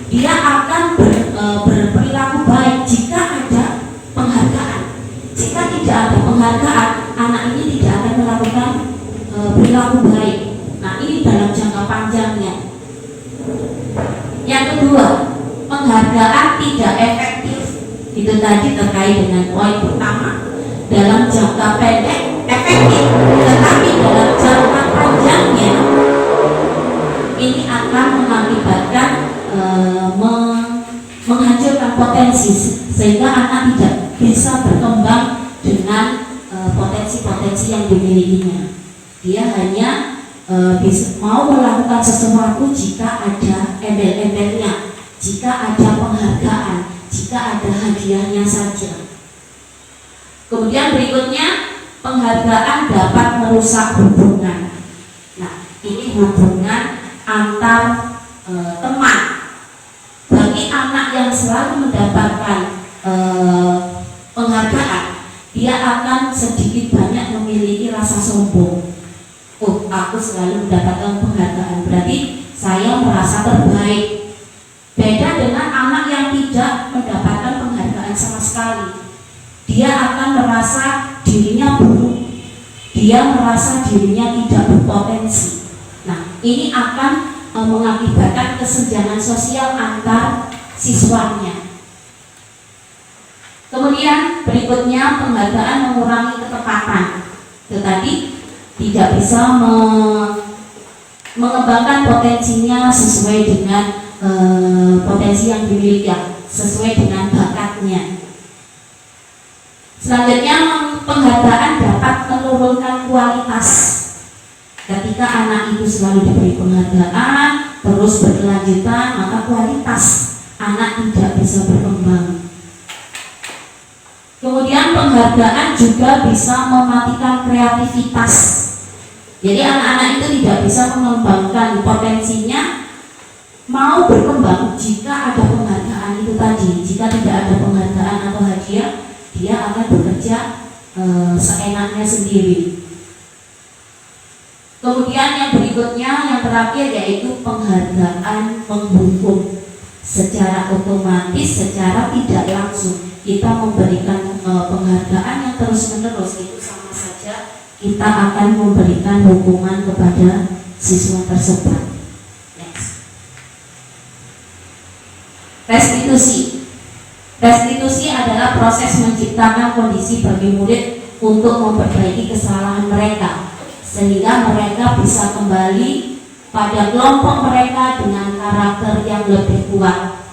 S5: Dia akan berperilaku baik jika ada penghargaan. Jika tidak ada penghargaan, anak ini tidak akan melakukan perilaku baik. Nah, ini dalam jangka panjangnya. Yang kedua, penghargaan tidak efektif. Itu tadi terkait dengan poin pertama. Dalam jangka pendek efektif, tetapi dalam jangka panjangnya ini akan mengakibatkan menghancurkan potensi, sehingga anak tidak bisa berkembang dengan potensi-potensi yang dimilikinya. Dia hanya mau melakukan sesuatu jika ada embel-embelnya, jika ada penghargaan, jika ada hadiahnya saja. Kemudian berikutnya, penghargaan dapat merusak hubungan. Nah, ini hubungan antar teman. Bagi anak yang selalu mendapatkan penghargaan, dia akan sedikit banyak memiliki rasa sombong. Oh, aku selalu mendapatkan penghargaan, berarti saya merasa terbaik. Beda dengan anak yang tidak mendapatkan penghargaan sama sekali. Dia akan merasa dirinya buruk. Dia merasa dirinya tidak berpotensi. Nah, ini akan mengakibatkan kesenjangan sosial antar siswanya. Kemudian berikutnya, penghargaan mengurangi ketepatan. Tetapi tidak bisa mengembangkan potensinya sesuai dengan potensi yang dimiliki, sesuai dengan bakatnya. Selanjutnya, penghargaan dapat menurunkan kualitas. Ketika anak itu selalu diberi penghargaan terus berkelanjutan, maka kualitas anak tidak bisa berkembang. Kemudian penghargaan juga bisa mematikan kreativitas. Jadi anak-anak itu tidak bisa mengembangkan potensinya, mau berkembang jika ada penghargaan itu tadi. Jika tidak ada penghargaan atau hadiah, dia akan bekerja seenaknya sendiri. Kemudian yang berikutnya, yang terakhir, yaitu penghargaan menghukum. Secara otomatis, secara tidak langsung kita memberikan penghargaan yang terus-menerus, itu sama saja kita akan memberikan hukuman kepada siswa tersebut. Next. Restitusi. Restitusi adalah proses menciptakan kondisi bagi murid untuk memperbaiki kesalahan mereka, sehingga mereka bisa kembali pada kelompok mereka dengan karakter yang lebih kuat.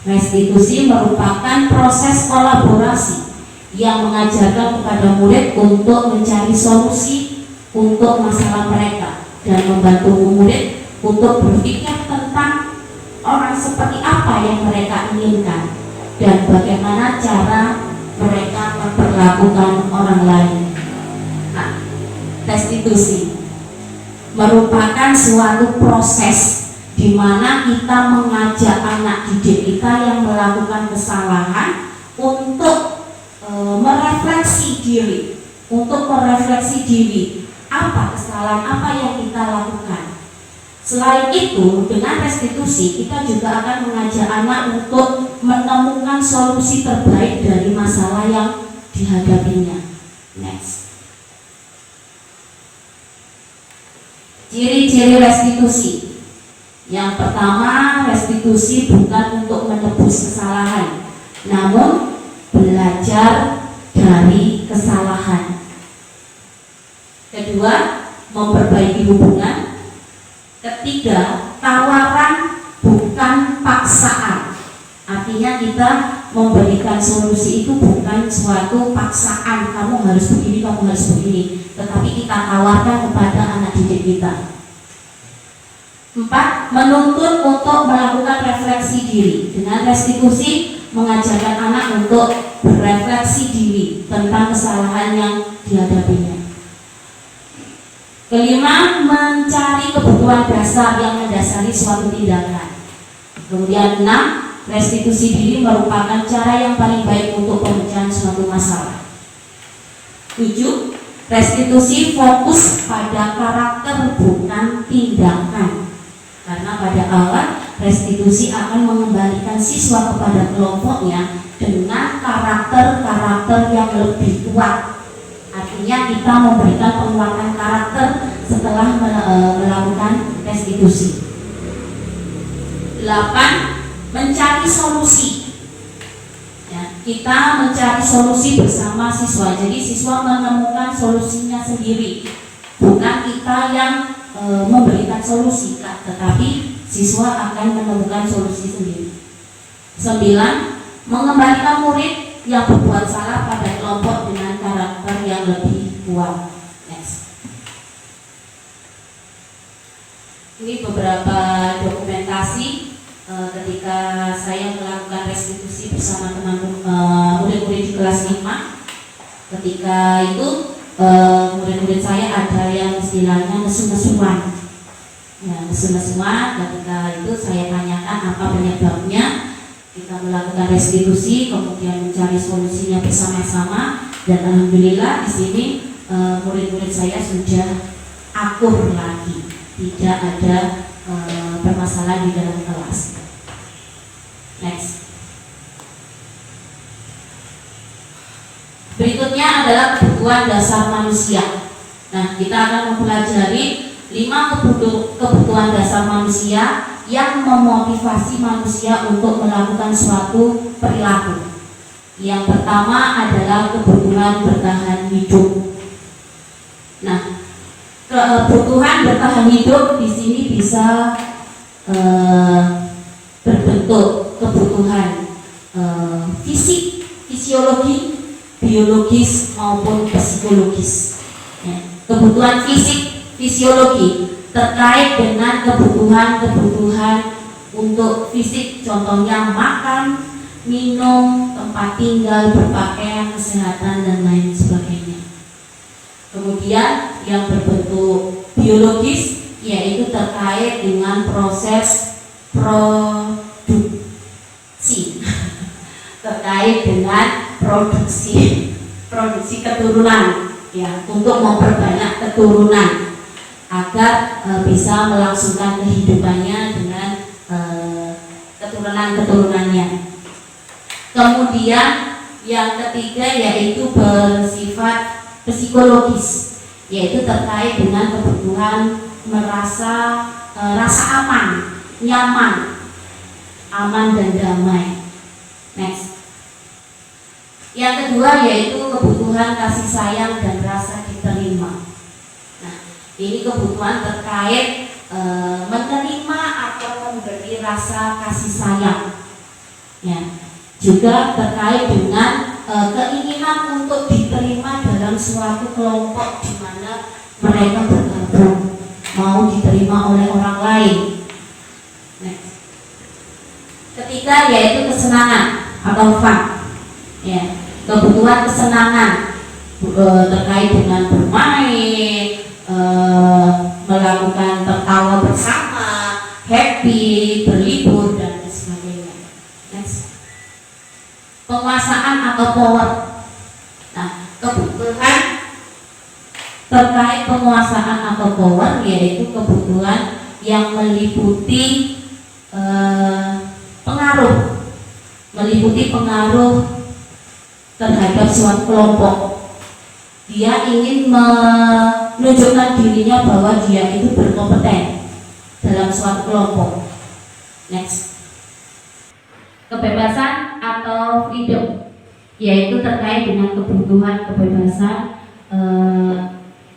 S5: Restitusi merupakan proses kolaborasi yang mengajarkan kepada murid untuk mencari solusi untuk masalah mereka dan membantu murid untuk berpikir tentang orang seperti apa yang mereka inginkan dan bagaimana cara mereka memperlakukan orang lain. Nah, restitusi merupakan suatu proses di mana kita mengajak anak didik kita yang melakukan kesalahan untuk merefleksi diri, untuk merefleksi diri, apa kesalahan apa yang kita lakukan. Selain itu, dengan restitusi kita juga akan mengajak anak untuk menemukan solusi terbaik dari masalah yang dihadapinya. Next. Ciri-ciri restitusi. Yang pertama, restitusi bukan untuk menebus kesalahan, namun belajar dari kesalahan. Kedua, memperbaiki hubungan. Ketiga, tawaran bukan paksaan. Artinya kita memberikan solusi itu bukan suatu paksaan, kamu harus begini, kamu harus begini, tetapi kita tawarkan kepada anak didik kita. 4. Menuntun untuk melakukan refleksi diri. Dengan restitusi mengajarkan anak untuk berefleksi diri tentang kesalahan yang dihadapinya. Kelima, mencari kebutuhan dasar yang mendasari suatu tindakan. Kemudian 6, restitusi diri merupakan cara yang paling baik untuk pemecahan suatu masalah. 7, restitusi fokus pada karakter bukan tindakan. Karena pada awal restitusi akan mengembalikan siswa kepada kelompoknya dengan karakter-karakter yang lebih kuat. Artinya kita memberikan penguatan karakter setelah melakukan restitusi. 8. Mencari solusi. Ya, kita mencari solusi bersama siswa. Jadi siswa menemukan solusinya sendiri, bukan kita yang memberikan solusi, tetapi siswa akan menemukan solusi sendiri. 9. Mengembalikan murid yang berbuat salah pada kelompok dengan karakter yang lebih kuat. Next. Ini beberapa dokumentasi ketika saya melakukan restitusi bersama murid-murid di kelas 5. Ketika itu murid-murid saya ada yang istilahnya nesu-nesuan. Ya, nesu-nesuan. Ketika itu saya tanyakan apa penyebabnya. Kita melakukan restitusi, kemudian mencari solusinya bersama-sama, dan alhamdulillah di sini murid-murid saya sudah akur lagi, tidak ada permasalahan di dalam kelas. Next. Berikutnya adalah kebutuhan dasar manusia. Nah, kita akan mempelajari 5 kebutuhan dasar manusia yang memotivasi manusia untuk melakukan suatu perilaku. Yang pertama adalah kebutuhan bertahan hidup. Nah, kebutuhan bertahan hidup di sini bisa berbentuk kebutuhan fisik, fisiologi, biologis maupun psikologis. Ya, kebutuhan fisik, fisiologi terkait dengan kebutuhan untuk fisik, contohnya makan, minum, tempat tinggal, berpakaian, kesehatan, dan lain sebagainya. Kemudian yang berbentuk biologis yaitu terkait dengan proses produksi terkait dengan produksi keturunan, ya, untuk memperbanyak keturunan agar bisa melangsungkan kehidupannya dengan keturunan-keturunannya. Kemudian yang ketiga yaitu bersifat psikologis, yaitu terkait dengan kebutuhan merasa rasa aman, nyaman, aman dan damai. Next. Yang kedua yaitu kebutuhan kasih sayang dan rasa diterima. Ini kebutuhan terkait menerima atau memberi rasa kasih sayang. Ya, juga terkait dengan keinginan untuk diterima dalam suatu kelompok di mana mereka bergabung, mau diterima oleh orang lain. Next. Ketiga yaitu kesenangan atau fun. Ya, kebutuhan kesenangan terkait dengan bermain, melakukan tertawa bersama, happy, berlibur, dan sebagainya. Next. Penguasaan atau power. Nah, kebutuhan
S1: terkait penguasaan atau power, yaitu kebutuhan yang meliputi pengaruh terhadap suatu kelompok. Dia ingin menunjukkan dirinya bahwa dia itu berkompeten dalam suatu kelompok. Next. Kebebasan atau freedom, yaitu terkait dengan kebutuhan kebebasan,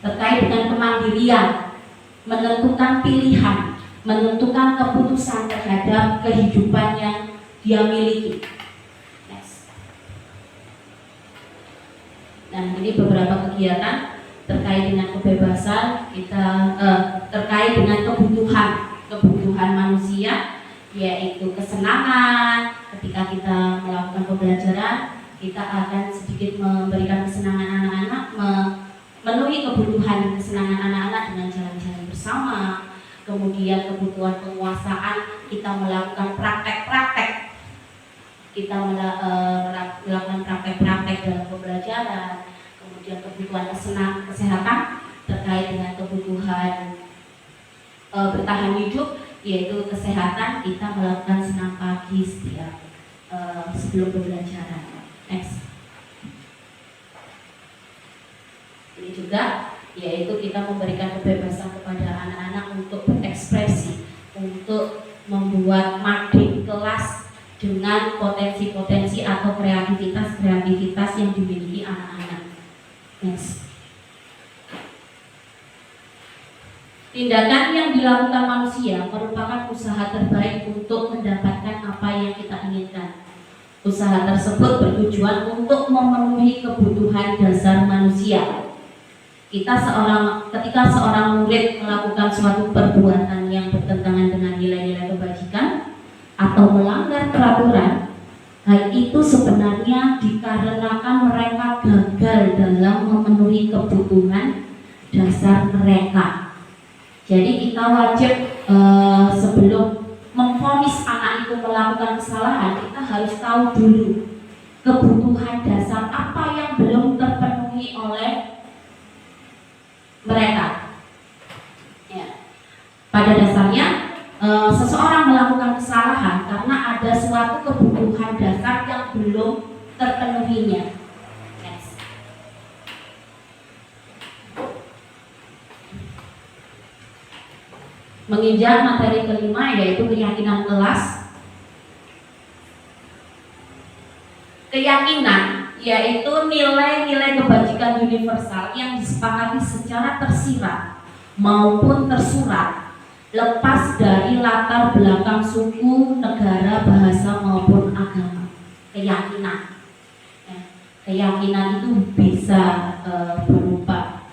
S1: terkait dengan kemandirian, menentukan pilihan, menentukan keputusan terhadap kehidupan yang dia miliki. Next. Nah, ini beberapa kegiatan terkait dengan kebebasan kita, terkait dengan kebutuhan manusia, yaitu kesenangan. Ketika kita melakukan pembelajaran, kita akan sedikit memberikan kesenangan anak-anak, memenuhi kebutuhan kesenangan anak-anak dengan jalan-jalan bersama. Kemudian kebutuhan penguasaan, kita melakukan praktek-praktek. Kita melakukan praktek-praktek dalam pembelajaran. Kemudian kebutuhan kesehatan terkait dengan kebutuhan bertahan hidup, yaitu kesehatan, kita melakukan senam pagi setiap sebelum pembelajaran. Next. Ini juga yaitu kita memberikan kebebasan kepada anak-anak untuk berekspresi, untuk membuat mading kelas dengan potensi-potensi atau kreativitas yang dimiliki anak-anak. Next. Tindakan yang dilakukan manusia merupakan usaha terbaik untuk mendapatkan apa yang kita inginkan. Usaha tersebut bertujuan untuk memenuhi kebutuhan dasar manusia. Ketika seorang murid melakukan suatu perbuatan yang bertentangan dengan nilai-nilai kebajikan atau melanggar peraturan, hal itu sebenarnya dikarenakan mereka gagal dalam memenuhi kebutuhan dasar mereka. Jadi kita wajib sebelum memvonis anak itu melakukan kesalahan, kita harus tahu dulu kebutuhan dasar apa yang belum terpenuhi oleh mereka. Ya. Pada dasarnya seseorang melakukan kesalahan karena ada suatu kebutuhan dasar yang belum terpenuhinya. Next. Menginjak materi kelima, yaitu keyakinan kelas. Keyakinan yaitu nilai-nilai kebajikan universal yang disepakati secara tersirat maupun tersurat, lepas dari latar belakang suku, negara, bahasa maupun agama. Keyakinan, keyakinan itu bisa berupa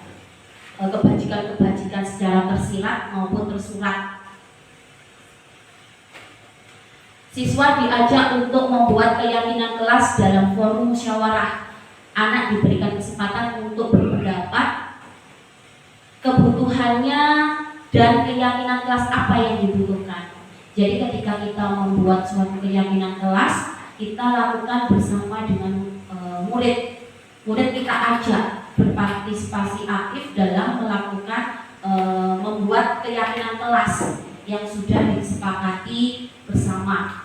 S1: kebajikan-kebajikan secara tersirat maupun tersurat. Siswa diajak untuk membuat keyakinan kelas dalam forum musyawarah. Anak diberikan kesempatan untuk berpendapat, kebutuhannya dan keyakinan kelas apa yang dibutuhkan. Jadi ketika kita membuat suatu keyakinan kelas, kita lakukan bersama dengan murid. Murid kita ajak berpartisipasi aktif dalam melakukan membuat keyakinan kelas yang sudah disepakati bersama.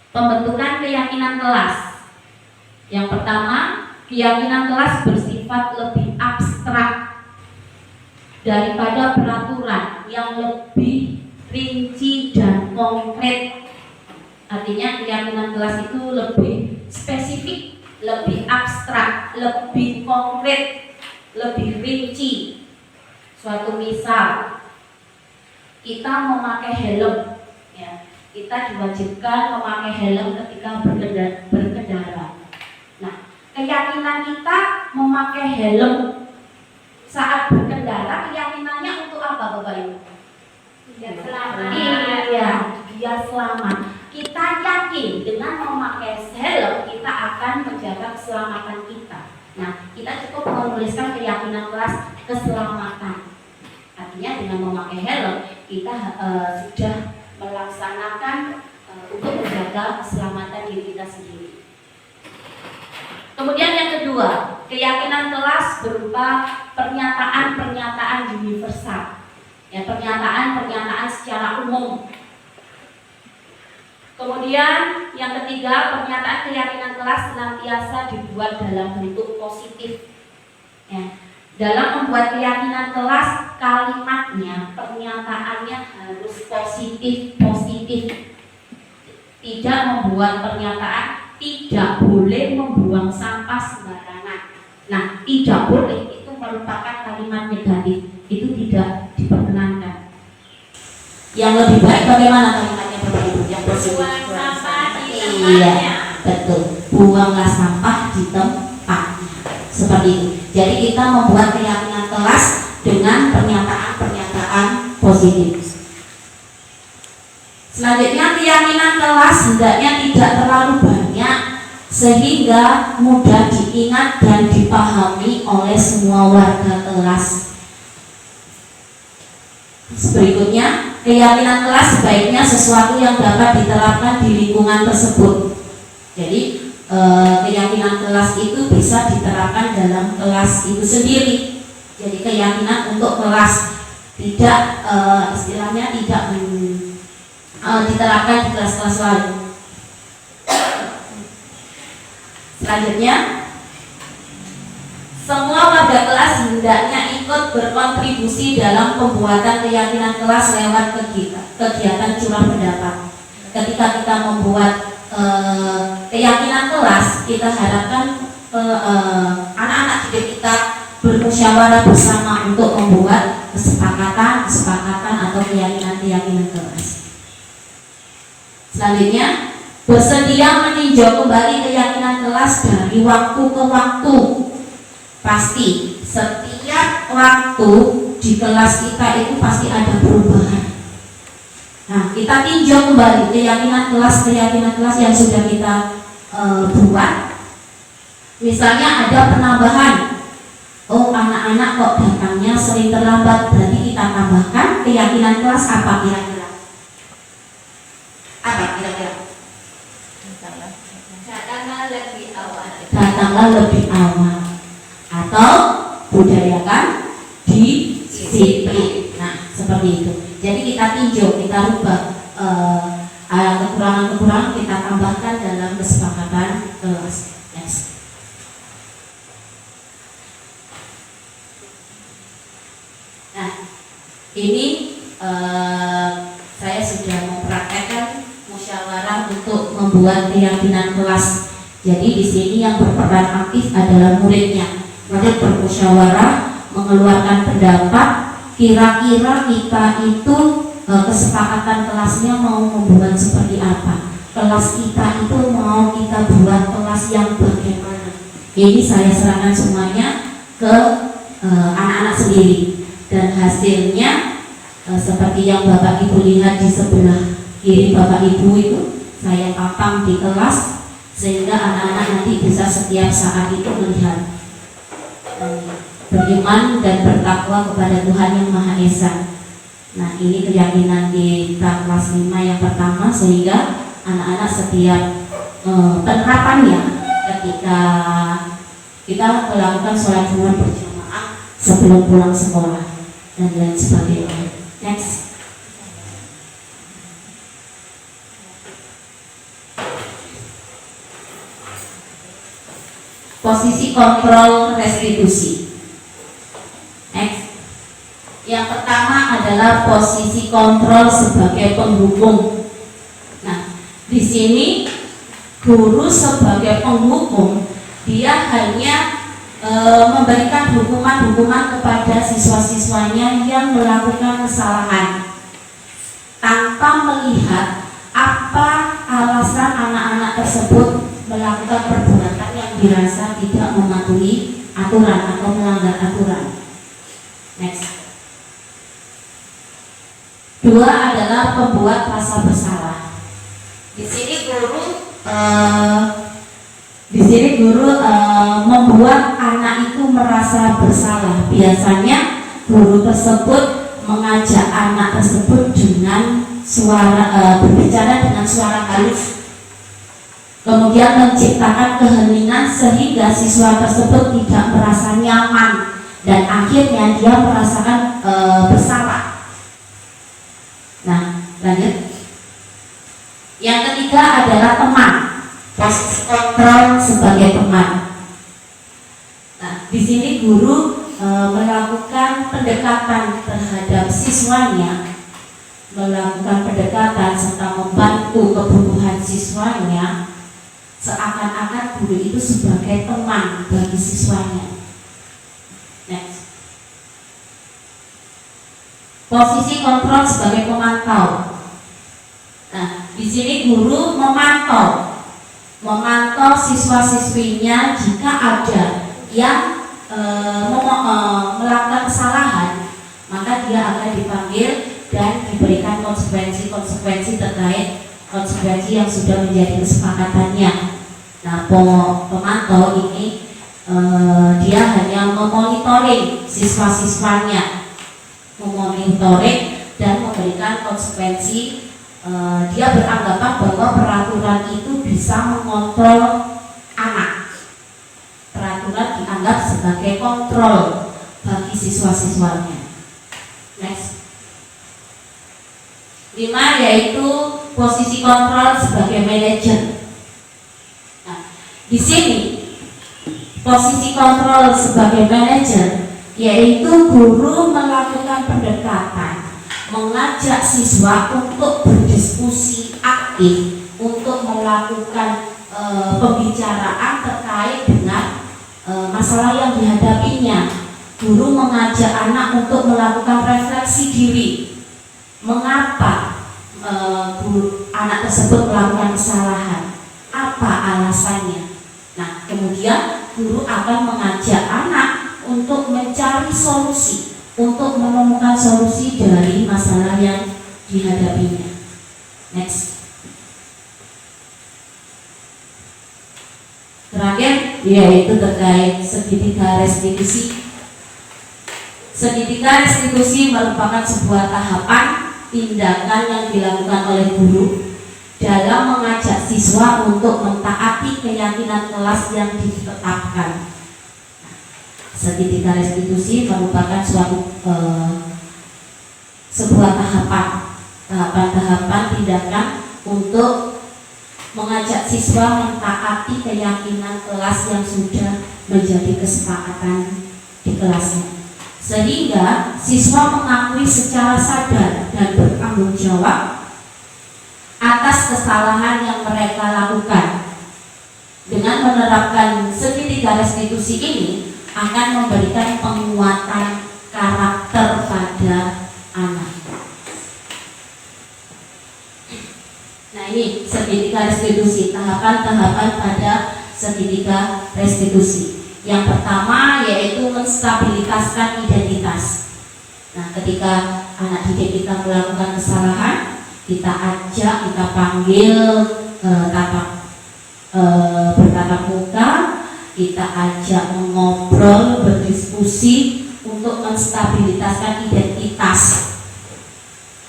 S1: Pembentukan keyakinan kelas. Yang pertama, keyakinan kelas bersifat lebih abstrak daripada peraturan yang lebih rinci dan konkret. Artinya keyakinan kelas itu lebih spesifik, lebih abstrak, lebih konkret, lebih rinci. Suatu misal, kita memakai helm, ya, kita diwajibkan memakai helm ketika berkendara. Nah, keyakinan kita memakai helm saat berkendara, keyakinannya untuk apa, Bapak Ibu?
S5: Biar selamat.
S1: Iya, biar selamat. Kita yakin dengan memakai helm kita akan menjaga keselamatan kita. Nah, kita cukup menuliskan keyakinan kelas keselamatan. Artinya dengan memakai helm kita sudah melaksanakan untuk menjaga keselamatan diri kita sendiri.
S5: Kemudian yang kedua, keyakinan kelas berupa pernyataan-pernyataan universal, ya, pernyataan-pernyataan secara umum. Kemudian yang ketiga, pernyataan keyakinan kelas senantiasa dibuat dalam bentuk positif. Ya. Dalam membuat keyakinan kelas, kalimatnya, pernyataannya harus positif. Tidak membuat pernyataan tidak boleh membuang sampah sembarangan. Nah, tidak boleh itu merupakan kalimat negatif, itu tidak diperkenankan. Yang lebih baik bagaimana kalimatnya Bapak Ibu? Yang positif.
S1: Buang sampah di tempatnya.
S5: Iya, betul. Buanglah sampah di tempatnya. Seperti itu. Jadi kita membuat keyakinan kelas dengan pernyataan-pernyataan positif. Selanjutnya, keyakinan kelas hendaknya tidak terlalu banyak sehingga mudah diingat dan dipahami oleh semua warga kelas. Berikutnya, keyakinan kelas sebaiknya sesuatu yang dapat diterapkan di lingkungan tersebut. Jadi keyakinan kelas itu bisa diterapkan dalam kelas itu sendiri. Jadi keyakinan untuk kelas tidak istilahnya tidak diterapkan di kelas-kelas lain. Selanjutnya, semua warga kelas hendaknya ikut berkontribusi dalam pembuatan keyakinan kelas lewat kegiatan curah pendapat. Ketika kita membuat keyakinan kelas, kita harapkan anak-anak didik kita bermusyawarah bersama untuk membuat kesepakatan atau keyakinan kelas. Selanjutnya, bersedia meninjau kembali keyakinan kelas dari waktu ke waktu. Pasti setiap waktu di kelas kita itu pasti ada perubahan. Nah, kita tinjau kembali keyakinan kelas yang sudah kita buat. Misalnya ada penambahan. Oh, anak-anak kok datangnya sering terlambat, berarti kita tambahkan keyakinan kelas apa kira-kira? Datanglah lebih awal atau budayakan disiplin. Nah, seperti itu. Jadi kita tinjau, kita rubah kekurangan-kekurangan kita tambahkan dalam kesepakatan kelas. Next. Nah, ini saya sudah mempraktekkan musyawarah untuk membuat keyakinan kelas. Jadi di sini yang berperan aktif adalah muridnya. Murid bermusyawarah, mengeluarkan pendapat. Kira-kira kita itu kesepakatan kelasnya mau membuat seperti apa? Kelas kita itu mau kita buat kelas yang bagaimana? Ini saya serahkan semuanya ke anak-anak sendiri. Dan hasilnya seperti yang Bapak Ibu lihat di sebelah kiri Bapak Ibu itu, saya papang di kelas sehingga anak-anak nanti bisa setiap saat itu melihat beriman dan bertakwa kepada Tuhan Yang Maha Esa. Nah, ini keyakinan kita kelas 5 yang pertama, sehingga anak-anak setiap penerapannya ketika kita melakukan sholat Jumat berjamaah sebelum pulang sekolah dan lain sebagainya. Next. Posisi kontrol restitusi. Next. Yang pertama adalah posisi kontrol sebagai penghukum. Nah, di sini guru sebagai penghukum, dia hanya memberikan hukuman-hukuman kepada siswa-siswanya yang melakukan kesalahan tanpa melihat apa alasan anak-anak tersebut melakukan perbuatan yang dirasa tidak mematuhi aturan atau melanggar aturan. Next. 2 adalah pembuat rasa bersalah. Di sini guru membuat anak itu merasa bersalah. Biasanya guru tersebut mengajak anak tersebut dengan suara berbicara dengan suara halus. Kemudian menciptakan keheningan sehingga siswa tersebut tidak merasa nyaman dan akhirnya dia merasakan bersalah. Nah, lanjut. Yang ketiga adalah teman. Posisi kontrol sebagai teman. Nah, di sini guru melakukan pendekatan terhadap siswanya, melakukan pendekatan serta membantu kebutuhan siswanya, seakan-akan guru itu sebagai teman bagi siswanya. Next. Posisi kontrol sebagai pemantau. Nah, di sini guru memantau siswa-siswinya jika ada yang melakukan kesalahan, maka dia akan dipanggil dan diberikan konsekuensi terkait konsekuensi yang sudah menjadi kesepakatannya. Nah, pemantau ini dia hanya memonitoring siswa-siswanya, memonitoring dan memberikan konsekuensi. Dia beranggapan bahwa peraturan itu bisa mengontrol anak. Peraturan dianggap sebagai kontrol bagi siswa-siswanya. Next. 5 yaitu posisi kontrol sebagai manajer. Nah, di sini posisi kontrol sebagai manajer yaitu guru melakukan pendekatan, mengajak siswa untuk berdiskusi aktif, untuk melakukan pembicaraan terkait dengan masalah yang dihadapinya. Guru mengajak anak untuk melakukan refleksi diri. Mengapa anak tersebut melakukan kesalahan? Apa alasannya? Nah, kemudian guru akan mengajak anak untuk mencari solusi, untuk menemukan solusi dari masalah yang dihadapinya. Next. Terakhir yaitu terkait segitiga restitusi. Segitiga restitusi merupakan sebuah tahapan tindakan yang dilakukan oleh guru dalam mengajak siswa untuk mentaati keyakinan kelas yang ditetapkan. Segitiga restitusi merupakan sebuah tahapan tindakan untuk mengajak siswa mentaati keyakinan kelas yang sudah menjadi kesepakatan di kelasnya, sehingga siswa mengakui secara sadar dan bertanggung jawab atas kesalahan yang mereka lakukan. Dengan menerapkan segitiga restitusi ini akan memberikan penguatan karakter pada anak. Nah, ini segitiga restitusi, tahapan-tahapan pada segitiga restitusi. Yang pertama yaitu menstabilitaskan identitas. Nah, ketika anak didik kita melakukan kesalahan, kita ajak, kita panggil bertatap muka, kita ajak mengobrol, berdiskusi untuk menstabilitaskan identitas.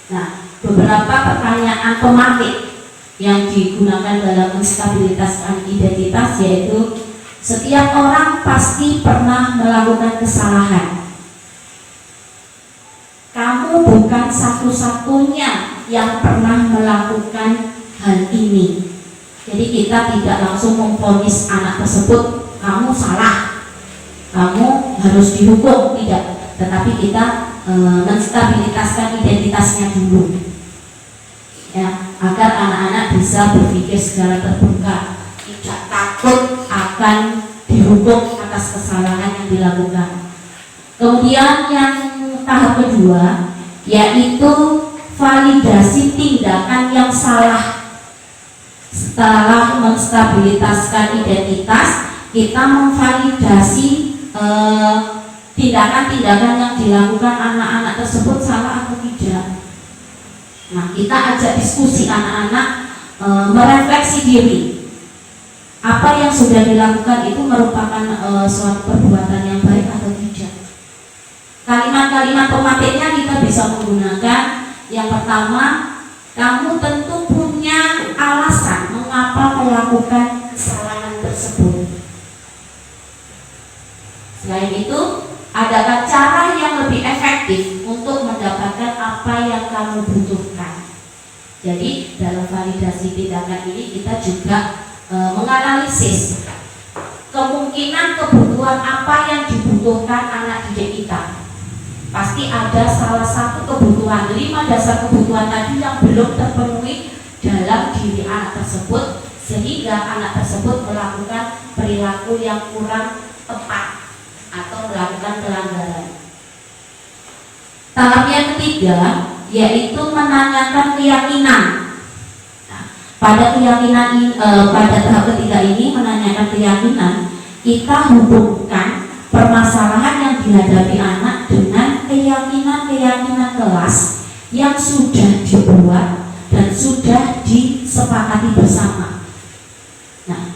S5: Nah, beberapa pertanyaan pematik yang digunakan dalam menstabilitaskan identitas yaitu setiap orang pasti pernah melakukan kesalahan. Kamu bukan satu-satunya yang pernah melakukan hal ini. Jadi kita tidak langsung memvonis anak tersebut kamu salah, kamu harus dihukum, tidak. Tetapi kita menstabilitaskan identitasnya dulu, ya, agar anak-anak bisa berpikir secara terbuka, tidak takut akan dihukum atas kesalahan yang dilakukan. Kemudian yang tahap kedua yaitu validasi tindakan yang salah. Setelah menstabilitaskan identitas, kita memvalidasi tindakan-tindakan yang dilakukan anak-anak tersebut salah atau tidak. Nah, kita ajak diskusi anak-anak, merefleksi diri. Apa yang sudah dilakukan itu merupakan suatu perbuatan yang baik atau tidak. Kalimat-kalimat pematiknya kita bisa menggunakan. Yang pertama, kamu tentu punya alasan mengapa melakukan kesalahan tersebut. Selain itu, adakah cara yang lebih efektif untuk mendapatkan apa yang kamu butuhkan? Jadi dalam validasi tindakan ini kita juga menganalisis kemungkinan kebutuhan apa yang dibutuhkan anak didik kita. Pasti ada salah satu kebutuhan, 5 dasar kebutuhan tadi yang belum terpenuhi dalam diri anak tersebut, sehingga anak tersebut melakukan perilaku yang kurang tepat atau melakukan pelanggaran. Tahap yang ketiga yaitu menanyakan keyakinan. Nah, pada tahap ketiga ini menanyakan keyakinan, kita hubungkan permasalahan yang dihadapi anak dengan keyakinan kelas yang sudah dibuat dan sudah disepakati bersama. Nah,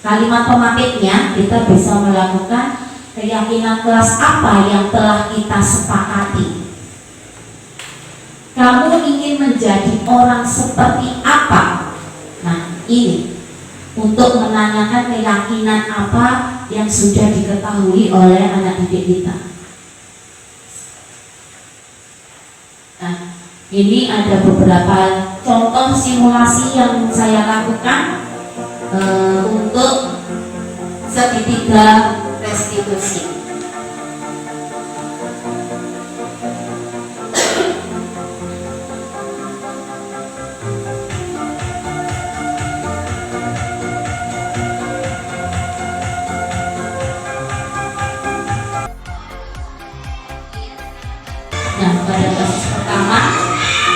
S5: kalimat pematiknya kita bisa melakukan keyakinan kelas apa yang telah kita sepakati. Kamu ingin menjadi orang seperti apa? Nah, ini untuk menanyakan keyakinan apa yang sudah diketahui oleh anak didik kita. Nah, ini ada beberapa contoh simulasi yang saya lakukan untuk segitiga restitusi. Nah, pada kasus pertama,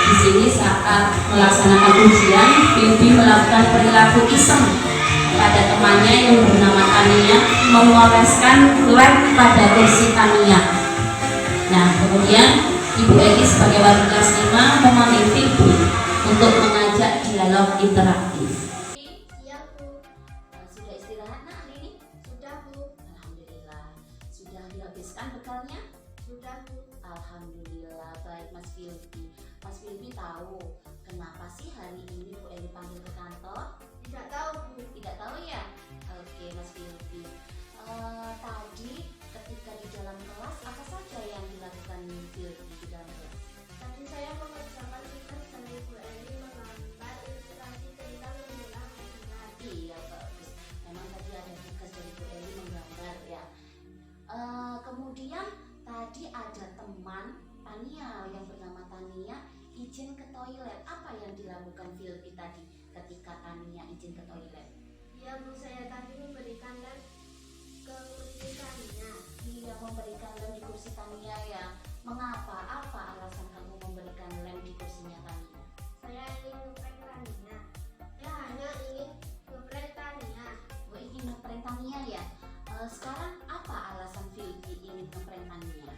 S5: di sini saat melaksanakan ujian, Bibi melakukan perilaku iseng pada temannya yang bernama Tania, mengoleskan lem pada kursi Tania. Nah, kemudian Ibu Eli sebagai wali kelas 5 memanggil Bibi untuk mengajak dialog interaktif.
S6: Iya Bu.
S5: Sudah istirahat nak hari ini?
S6: Sudah Bu.
S5: Alhamdulillah. Sudah dihabiskan bekalnya?
S6: Sudah Bu.
S5: Alhamdulillah, baik Mas Filbi. Mas Filbi tahu kenapa sih hari ini Bu Eli panggil ke kantor?
S6: Tidak tahu Bu.
S5: Tidak tahu ya? Oke Mas Filbi. Tadi ketika di dalam kelas apa saja yang dilakukan Filbi di dalam kelas?
S6: Tadi saya mengerjakan tugas dan Ibu Eli menggambar ilustrasi tentang menjelang ujian.
S5: Iya bagus. Memang tadi ada tugas dari Bu Eli menggambar ya. Kemudian tadi ada teman Tania yang bernama Tania izin ke toilet. Apa yang dilakukan Filbi tadi ketika Tania izin ke toilet?
S6: Iya Bu, saya tadi memberikan lem ke kursi Tania.
S5: Iya, memberikan lem di kursi Tania ya. Mengapa? Apa alasan kamu memberikan lem di kursinya Tania?
S6: Saya ingin ngeprank Tania. Saya hanya ingin ngeprank Tania.
S5: Oh, ingin ngeprank Tania ya. Sekarang apa alasan Filbi ingin ngeprank Tania?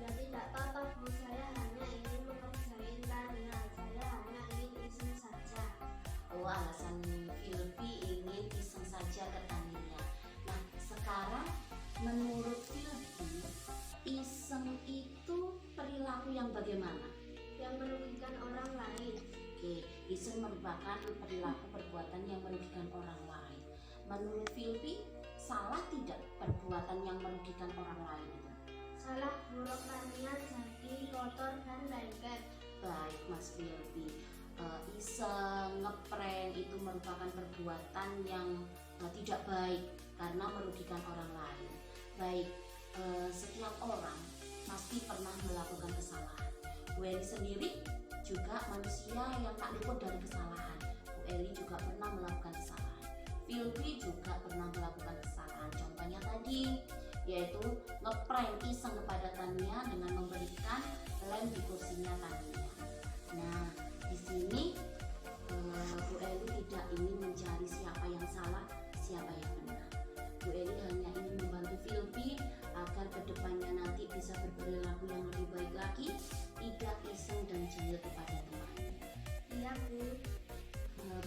S6: Ya tidak apa-apa Bu, saya hanya ingin mengerjain Tania. Saya hanya ingin iseng saja.
S5: Oh, alasan Filbi ingin iseng saja ke Tania. Nah, sekarang menurut Filbi, iseng itu perilaku yang bagaimana?
S6: Yang merugikan orang lain.
S5: Oke, iseng merupakan perilaku perbuatan yang merugikan orang lain. Menurut Filbi, salah tidak perbuatan yang merugikan orang lain itu?
S6: Salah buruk Tania jadi kotor dan lengket.
S5: Baik Mas Filbi, iseng, ngeprank itu merupakan perbuatan yang tidak baik karena merugikan orang lain. Baik, setiap orang pasti pernah melakukan kesalahan. Bu Eli sendiri juga manusia yang tak luput dari kesalahan. Bu Eli juga pernah melakukan kesalahan. Filbi juga pernah melakukan kesalahan. Contohnya tadi yaitu ngeprank iseng kepada Tania dengan memberikan lem di kursinya Tania. Nah, di sini Bu Eli tidak ingin mencari siapa yang salah, siapa yang benar. Bu Eli hanya ingin membantu Filbi agar kedepannya nanti bisa berperilaku yang lebih baik lagi, tidak iseng dan jahil kepada temannya.
S6: Iya Bu.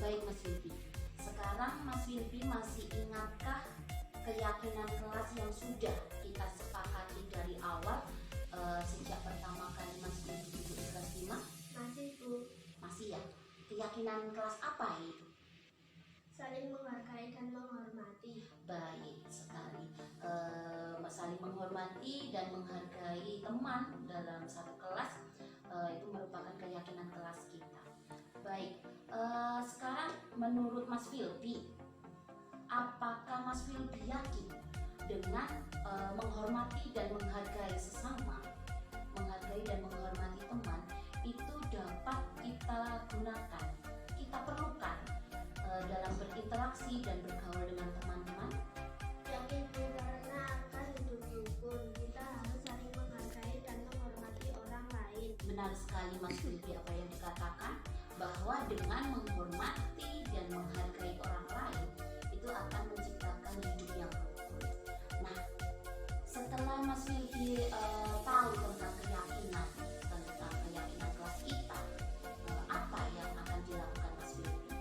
S5: Baik Mas Filbi. Sekarang Mas Filbi masih ingatkah keyakinan kelas yang sudah kita sepakati dari awal sejak pertama kali Mas Filbi duduk di kelas 5?
S6: Masih Bu.
S5: Masih ya? Keyakinan kelas apa itu?
S6: Saling menghargai dan menghormati.
S5: Baik sekali. Saling menghormati dan menghargai teman dalam satu kelas itu merupakan keyakinan kelas kita. Baik, sekarang menurut Mas Filby, apakah Mas Filby yakin dengan menghormati dan menghargai sesama, menghargai dan menghormati teman itu dapat kita gunakan, kita perlukan dalam berinteraksi dan bergaul dengan teman-teman?
S6: Yakin Bu, karena akan hidup rukun kita harus saling menghargai dan menghormati orang lain.
S5: Benar sekali Mas Filby apa yang dikatakan, bahwa dengan menghormati dan menghargai orang lain itu akan menciptakan hidup yang rukun. Nah, setelah Mas Filby tahu tentang keyakinan kelas kita, apa yang akan dilakukan Mas Filby?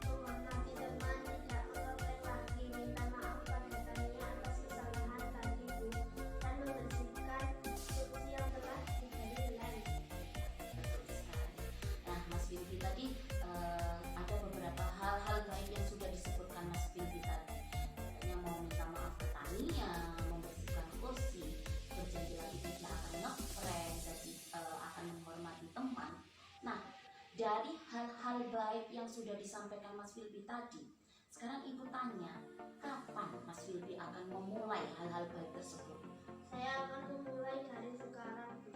S6: Menghormati teman, tidak mengorek lagi, minta maaf pada temannya atas kesalahan tadi Bu, dan membersihkan kursi yang telah diberi lem.
S5: Nah, Mas Filby tadi ada beberapa hal-hal baik yang sudah disebutkan Mas Filby tadi. Katanya mau minta maaf ke taninya, membersihkan kursi, berjanji lagi tidak akan ngeprank, jadi akan menghormati teman. Nah, dari hal-hal baik yang sudah disampaikan Mas Filby tadi, sekarang Ibu tanya, kapan Mas Filby akan memulai hal-hal baik tersebut?
S6: Saya akan memulai dari sekarang Bu.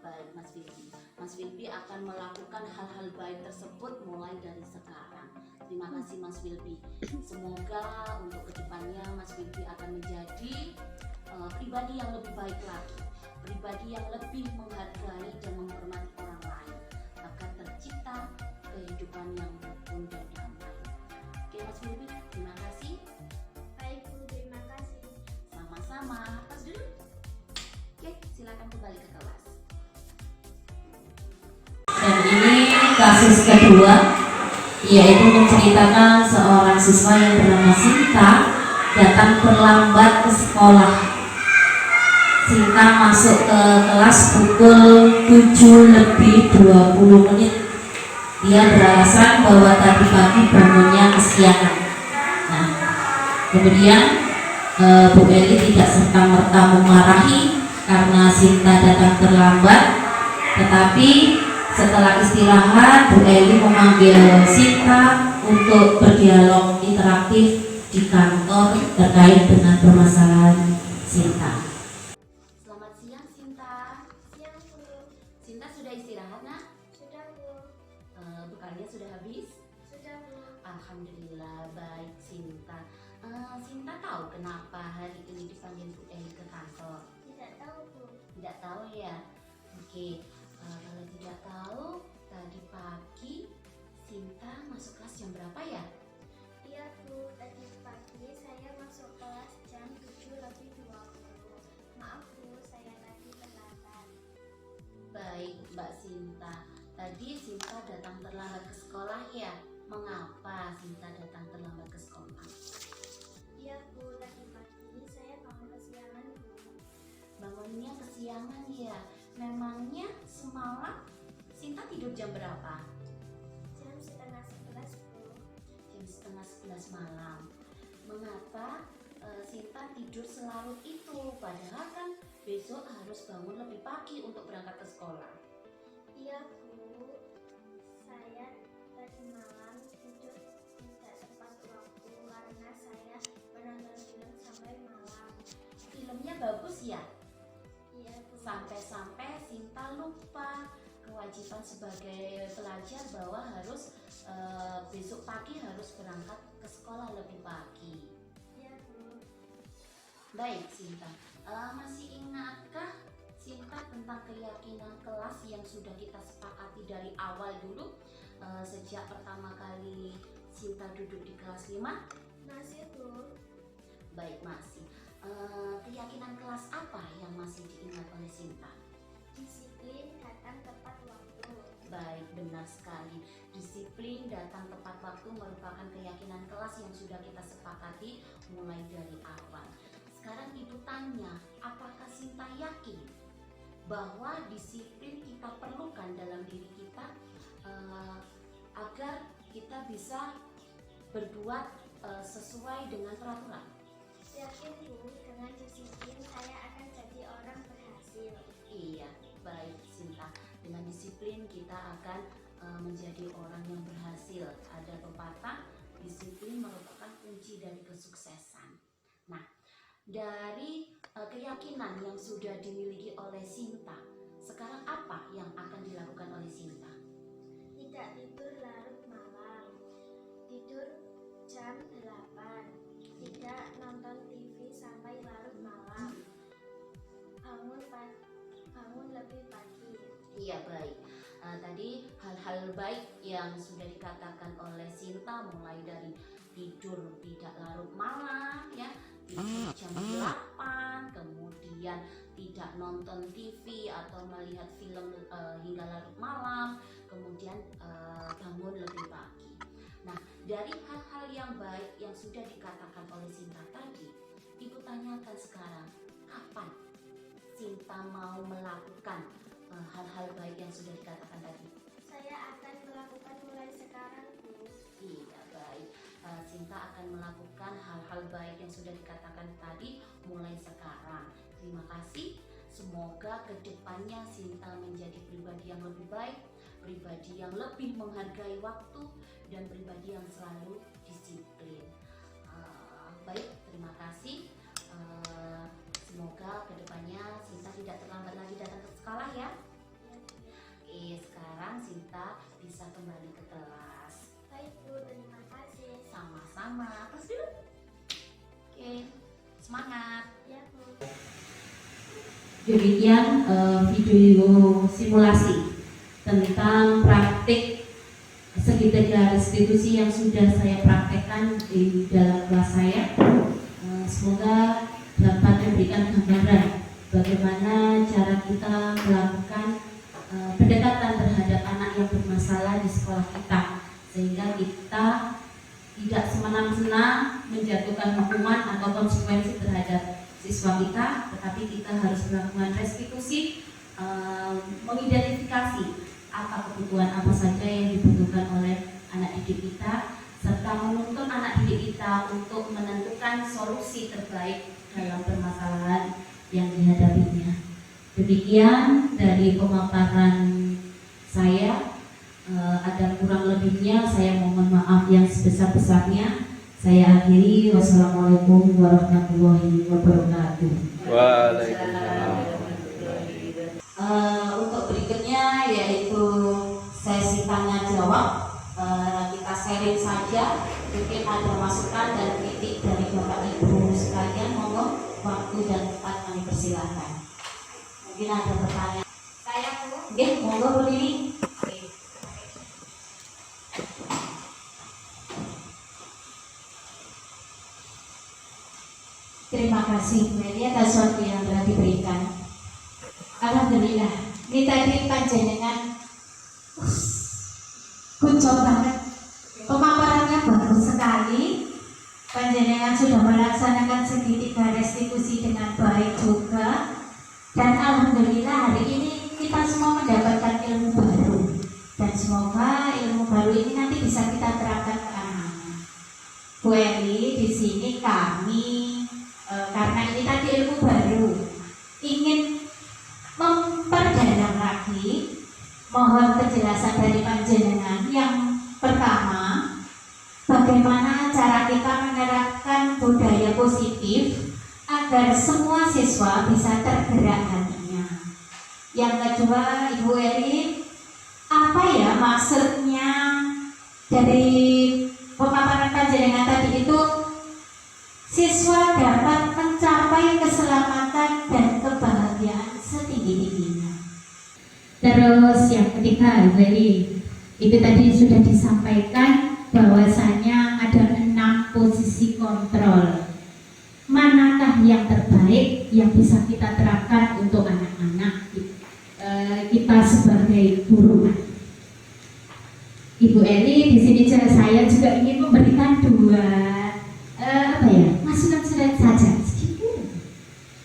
S5: Baik Mas Filby, Mas Filby akan melakukan hal-hal baik tersebut mulai dari sekarang. Terima kasih Mas Filby. Semoga untuk kedepannya Mas Filby akan menjadi pribadi yang lebih baik lagi, pribadi yang lebih menghargai dan menghormati orang lain, agar tercipta kehidupan yang rukun dan damai. Oke Mas Filby, terima kasih.
S6: Baik Bu, terima kasih.
S5: Sama-sama. Pas dulu. Oke, silakan kembali ke kelas.
S1: Dan ini kasus kedua, yaitu menceritakan seorang siswa yang bernama Sinta datang terlambat ke sekolah. Sinta masuk ke kelas pukul 7:20. Dia beralasan bahwa tadi pagi bangunnya kesiangan. Nah, kemudian Bu Eli tidak serta-merta memarahi karena Sinta datang terlambat, tetapi setelah istirahat, Bu Eli memanggil Sinta untuk berdialog interaktif di kantor terkait dengan permasalahan Sinta.
S5: Selamat siang Sinta.
S6: Siang Bu.
S5: Sinta sudah istirahat nak?
S6: Sudah Bu.
S5: Bekalnya sudah habis?
S6: Sudah Bu.
S5: Alhamdulillah baik Sinta. Sinta tahu kenapa hari ini dipanggil Bu Eli ke kantor?
S6: Tidak tahu Bu.
S5: Tidak tahu ya? Oke, kalau tidak tahu, tadi pagi Sinta masuk kelas jam berapa ya?
S6: Iya Bu, tadi pagi saya masuk kelas jam 7:20. Maaf Bu, saya tadi terlambat.
S5: Baik Mbak Sinta, tadi Sinta datang terlambat ke sekolah ya? Mengapa Sinta datang terlambat ke sekolah?
S6: Iya Bu, tadi pagi saya bangun kesiangan Bu.
S5: Bangunnya kesiangan ya? Memangnya semalam Sinta tidur jam berapa?
S6: Jam setengah 11 Bu.
S5: Jam setengah 11 malam. Mengapa Sinta tidur selarut itu? Padahal kan besok harus bangun lebih pagi untuk berangkat ke sekolah.
S6: Iya Bu, saya tadi malam tidur tidak tepat waktu karena saya menonton film sampai malam.
S5: Filmnya bagus ya?
S6: Iya Bu.
S5: Sampai-sampai Sinta lupa kewajiban sebagai pelajar bahwa harus besok pagi harus berangkat ke sekolah lebih pagi.
S6: Iya Bu.
S5: Baik Sinta, masih ingatkah Sinta tentang keyakinan kelas yang sudah kita sepakati dari awal dulu, sejak pertama kali Sinta duduk di kelas 5?
S6: Masih Bu.
S5: Baik masih. Keyakinan kelas apa yang masih diingat oleh Sinta?
S6: Disiplin, datang tepat waktu.
S5: Baik, benar sekali. Disiplin, datang tepat waktu merupakan keyakinan kelas yang sudah kita sepakati mulai dari awal. Sekarang Ibu tanya, apakah Sinta yakin bahwa disiplin kita perlukan dalam diri kita agar kita bisa berbuat sesuai dengan peraturan?
S6: Yakin Bu, dengan disiplin saya akan jadi orang berhasil.
S5: Iya, baik Sinta. Dengan disiplin kita akan menjadi orang yang berhasil. Ada pepatah, disiplin merupakan kunci dari kesuksesan. Nah, dari keyakinan yang sudah dimiliki oleh Sinta, sekarang apa yang akan dilakukan oleh Sinta?
S6: Tidak tidur larut malam, tidur jam 8, tidak nonton TV sampai larut malam, bangun lebih pagi.
S5: Iya, baik. Tadi hal-hal baik yang sudah dikatakan oleh Sinta, mulai dari tidur tidak larut malam, ya, tidur jam 8, kemudian tidak nonton TV atau melihat film hingga larut malam, kemudian bangun lebih pagi. Nah, dari hal-hal yang baik yang sudah dikatakan oleh Sinta tadi, Ibu tanyakan sekarang, kapan Sinta mau melakukan hal-hal baik yang sudah dikatakan tadi?
S6: Saya akan melakukan mulai sekarang Bu.
S5: Iya, baik. Sinta akan melakukan hal-hal baik yang sudah dikatakan tadi mulai sekarang. Terima kasih. Semoga kedepannya Sinta menjadi pribadi yang lebih baik, pribadi yang lebih menghargai waktu, dan pribadi yang selalu disiplin. Baik, terima kasih. Semoga kedepannya Sinta tidak terlambat lagi datang ke sekolah ya. Oke, sekarang Sinta bisa kembali ke kelas.
S6: Baik Bu, terima kasih.
S5: Sama-sama. Kelas dulu. Oke, semangat.
S6: Ya Bu.
S1: Demikian video simulasi tentang praktik segitiga restitusi yang sudah saya praktekkan di dalam kelas saya. Semoga dapat memberikan gambaran bagaimana cara kita melakukan pendekatan terhadap anak yang bermasalah di sekolah kita, sehingga kita tidak semena-mena menjatuhkan hukuman atau konsekuensi terhadap siswa kita, tetapi kita harus melakukan restitusi, mengidentifikasi apa kebutuhan apa saja yang dibutuhkan oleh anak didik kita, serta menuntun anak didik kita untuk menentukan solusi terbaik dalam permasalahan yang dihadapinya. Demikian dari pemaparan saya. Ada kurang lebihnya saya mohon maaf yang sebesar-besarnya. Saya akhiri. Wassalamualaikum warahmatullahi wabarakatuh.
S4: Waalaikumsalam.
S1: Untuk berikutnya yaitu sesi tanya jawab. Kita sharing saja, mungkin ada masukan dan kritik dari Bapak Ibu sekalian. Monggo, waktu dan tempat kami persilahkan. Mungkin ada pertanyaan. Saya Bu. Oke, monggo berdiri. Terima kasih Bu Eli atas waktu yang telah diberikan. Alhamdulillah, ini tadi panjenengan kucok banget, pemaparannya bagus sekali. Panjenengan sudah melaksanakan segitiga restitusi dengan baik juga, dan alhamdulillah hari ini kita semua mendapatkan ilmu baru, dan semoga ilmu baru ini nanti bisa kita terapkan ke anak-anak. Bu Eli, di sini kami karena ini tadi ilmu baru, ingin memperdalam lagi, mohon kejelasan dari panjenengan. Yang pertama, bagaimana cara kita menerapkan budaya positif agar semua siswa bisa tergerak hatinya. Yang kedua, Ibu Eli, apa ya maksudnya dari pemaparan panjenengan tadi itu siswa dapat mencapai keselamatan dan kebahagiaan setinggi-tingginya. Terus yang ketiga, Ibu Eli, itu tadi sudah disampaikan bahwasanya ada 6 posisi kontrol. Manakah yang terbaik yang bisa kita terapkan untuk anak-anak kita sebagai guru? Ibu Eli, di sini saya juga ingin memberikan dua masukan saja sedikit.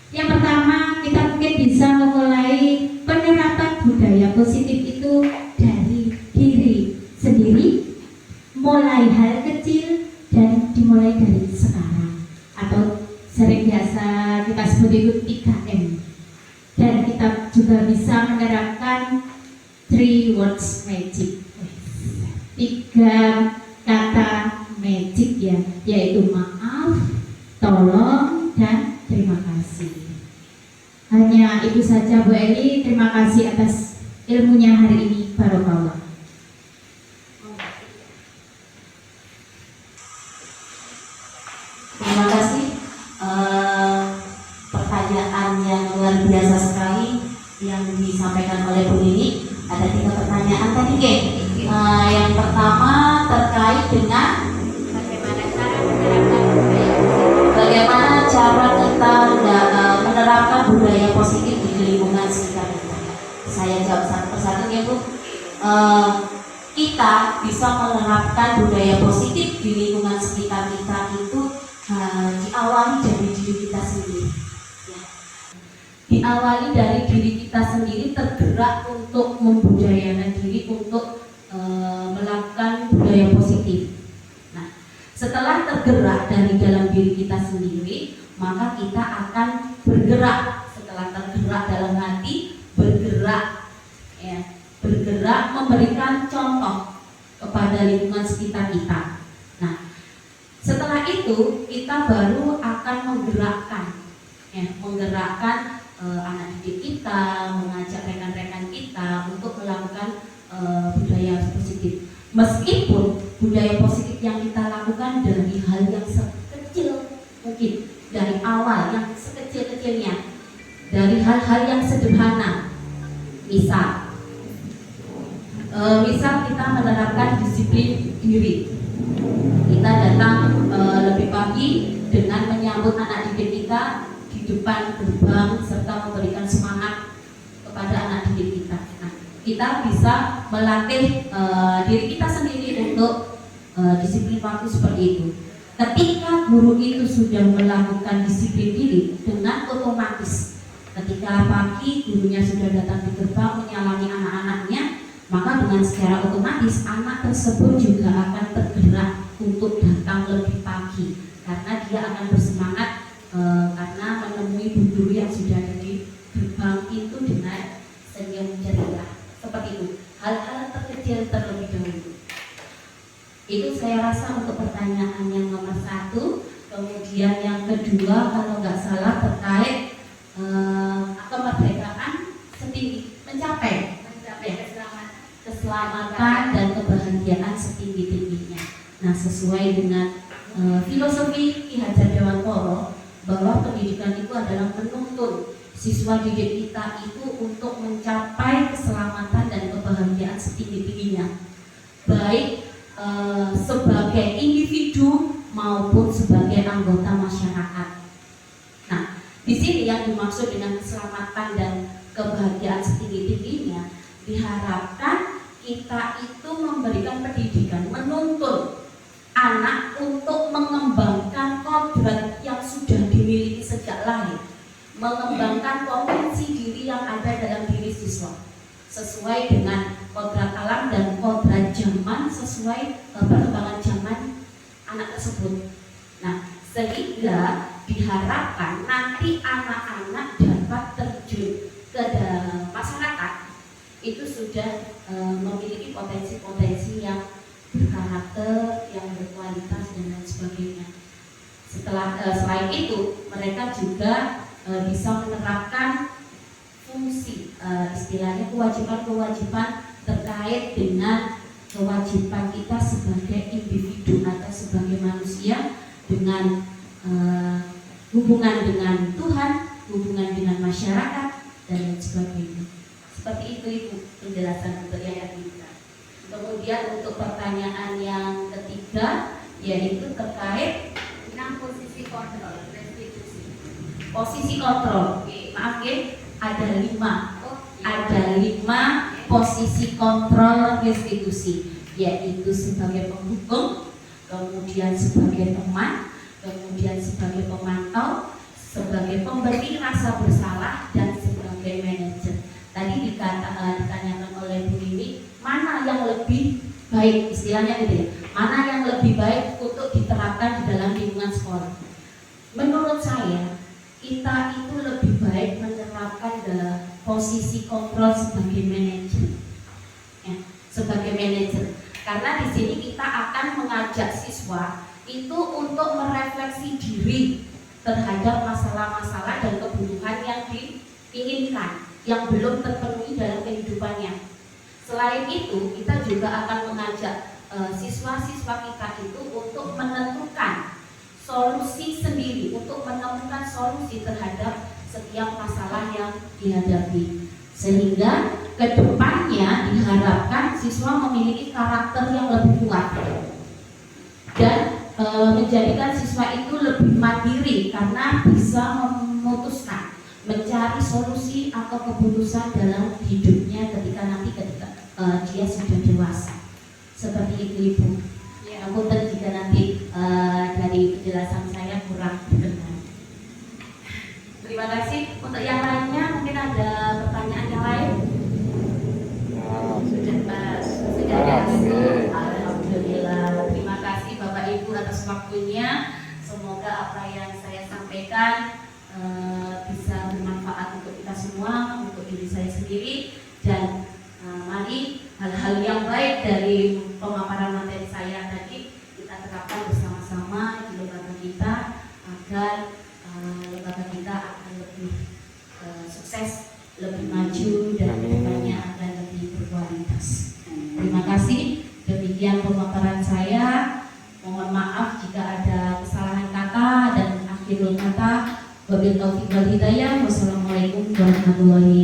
S1: Yang pertama, kita mungkin bisa memulai penerapan budaya positif itu dari diri sendiri, mulai hal kecil bisa menerapkan 3 words magic, 3 kata magic ya, yaitu maaf, tolong, dan terima kasih. Hanya itu saja Bu Eli, terima kasih atas ilmunya hari ini, Barokallah.
S3: Terima kasih. Pertanyaan yang luar biasa sekali yang disampaikan oleh Bu Nini. Ada 3 pertanyaan tadi, Kek. Yang pertama terkait dengan bagaimana cara kita menerapkan budaya positif di lingkungan sekitar kita. Saya jawab satu persatu ya Bu. Kita bisa menerapkan budaya positif di lingkungan sekitar kita itu diawali dari diri kita sendiri. Ya.
S5: Diawali dari diri kita sendiri, tergerak untuk membudayakan diri untuk melakukan budaya positif. Nah, setelah tergerak dari dalam diri kita sendiri, maka kita akan bergerak. Setelah tergerak dalam hati, bergerak, ya, bergerak memberikan contoh kepada lingkungan sekitar kita. Nah, setelah itu kita baru akan menggerakkan, ya, menggerakkan anak didik kita, mengajak rekan-rekan kita untuk melakukan budaya positif. Meskipun budaya positif yang kita lakukan dari hal yang sekecil mungkin, dari awal yang sekecil-kecilnya, dari hal-hal yang sederhana. Misal kita menerapkan disiplin diri. Kita datang lebih pagi dengan menyambut anak didik kita di depan gerbang serta memberikan semangat kepada anak didik kita. Nah, kita bisa melatih diri kita sendiri untuk disiplin waktu seperti itu. Ketika guru itu sudah melakukan disiplin diri dengan otomatis, ketika pagi gurunya sudah datang di gerbang menyalami anak-anaknya, maka dengan secara otomatis anak tersebut juga akan tergerak untuk datang lebih pagi, karena dia akan bersemangat karena menemui guru yang sudah ada di gerbang itu dengan senyum ceria. Seperti itu, hal-hal terkecil terlebih dahulu. Itu saya rasa untuk pertanyaan yang nomor 1. Kemudian yang kedua, kalau nggak salah terkait kemerdekaan setinggi mencapai keselamatan dan kebahagiaan setinggi-tingginya. Nah, sesuai dengan filosofi Ki Hajar Dewantara bahwa pendidikan itu adalah menuntun siswa didik kita itu untuk mencapai keselamatan dan kebahagiaan setinggi-tingginya, baik sebagai individu maupun sebagai anggota masyarakat. Nah, di sini yang dimaksud dengan keselamatan dan kebahagiaan setinggi-tingginya, diharapkan kita itu memberikan pendidikan, menuntun anak untuk mengembangkan kodrat yang sudah dimiliki sejak lahir, mengembangkan potensi diri yang ada dalam diri siswa sesuai dengan kodrat alam dan kodrat zaman, sesuai perkembangan zaman anak tersebut. Nah, sehingga diharapkan nanti anak-anak dapat terjun ke dalam masyarakat itu sudah memiliki potensi-potensi yang berkarakter, yang berkualitas dan lain sebagainya. Selain itu, mereka juga bisa menerapkan fungsi, istilahnya kewajiban-kewajiban terkait dengan kewajiban kita sebagai individu atau sebagai manusia dengan hubungan dengan Tuhan, hubungan dengan masyarakat dan lain sebagainya. Seperti itu penjelasan untuk yang ketiga. Kemudian untuk pertanyaan yang ketiga, yaitu terkait dengan posisi kontrol restitusi. Posisi kontrol, maaf ya, ada 5 posisi kontrol restitusi, yaitu sebagai penghukum, kemudian sebagai teman, kemudian sebagai pemantau, sebagai pemberi rasa bersalah, dan sebagai manajer. Tadi ditanyakan oleh Bu Nini, mana yang lebih baik, istilahnya gitu ya, mana yang lebih baik untuk diterapkan di dalam lingkungan sekolah. Menurut saya, kita itu lebih baik menerapkan posisi posisi kontrol sebagai manajer. Ya, sebagai manajer. Karena di sini kita akan mengajak siswa itu untuk merefleksi diri terhadap masalah-masalah dan kebutuhan yang diinginkan, yang belum terpenuhi dalam kehidupannya. Selain itu, kita juga akan mengajak siswa-siswa kita itu untuk menentukan solusi sendiri, untuk menemukan solusi terhadap setiap masalah yang dihadapi. Sehingga kedepannya diharapkan siswa memiliki karakter yang lebih kuat dan menjadikan siswa itu lebih mandiri karena bisa memutuskan, mencari solusi atau keputusan dalam hidupnya ketika dia sudah dewasa. Seperti itu Ibu. Ya, aku jika nanti dari penjelasan saya kurang benar. Terima kasih. Untuk yang lainnya mungkin ada pertanyaan yang lain? Sudah. Alhamdulillah. Terima kasih Bapak Ibu atas waktunya. Semoga apa yang saya sampaikan bisa bermanfaat untuk kita semua, untuk diri saya sendiri, dan mari hal-hal yang baik dari pemaparan materi saya tadi kita terapkan bersama-sama di lembaga kita agar lembaga kita akan lebih sukses, lebih maju, dan kedepannya akan lebih berkualitas. Terima kasih. Demikian pemaparan saya. Mohon maaf jika ada kesalahan kata dan akhirul kata. Wabillahi taufiq wal hidayah. Wassalamualaikum warahmatullahi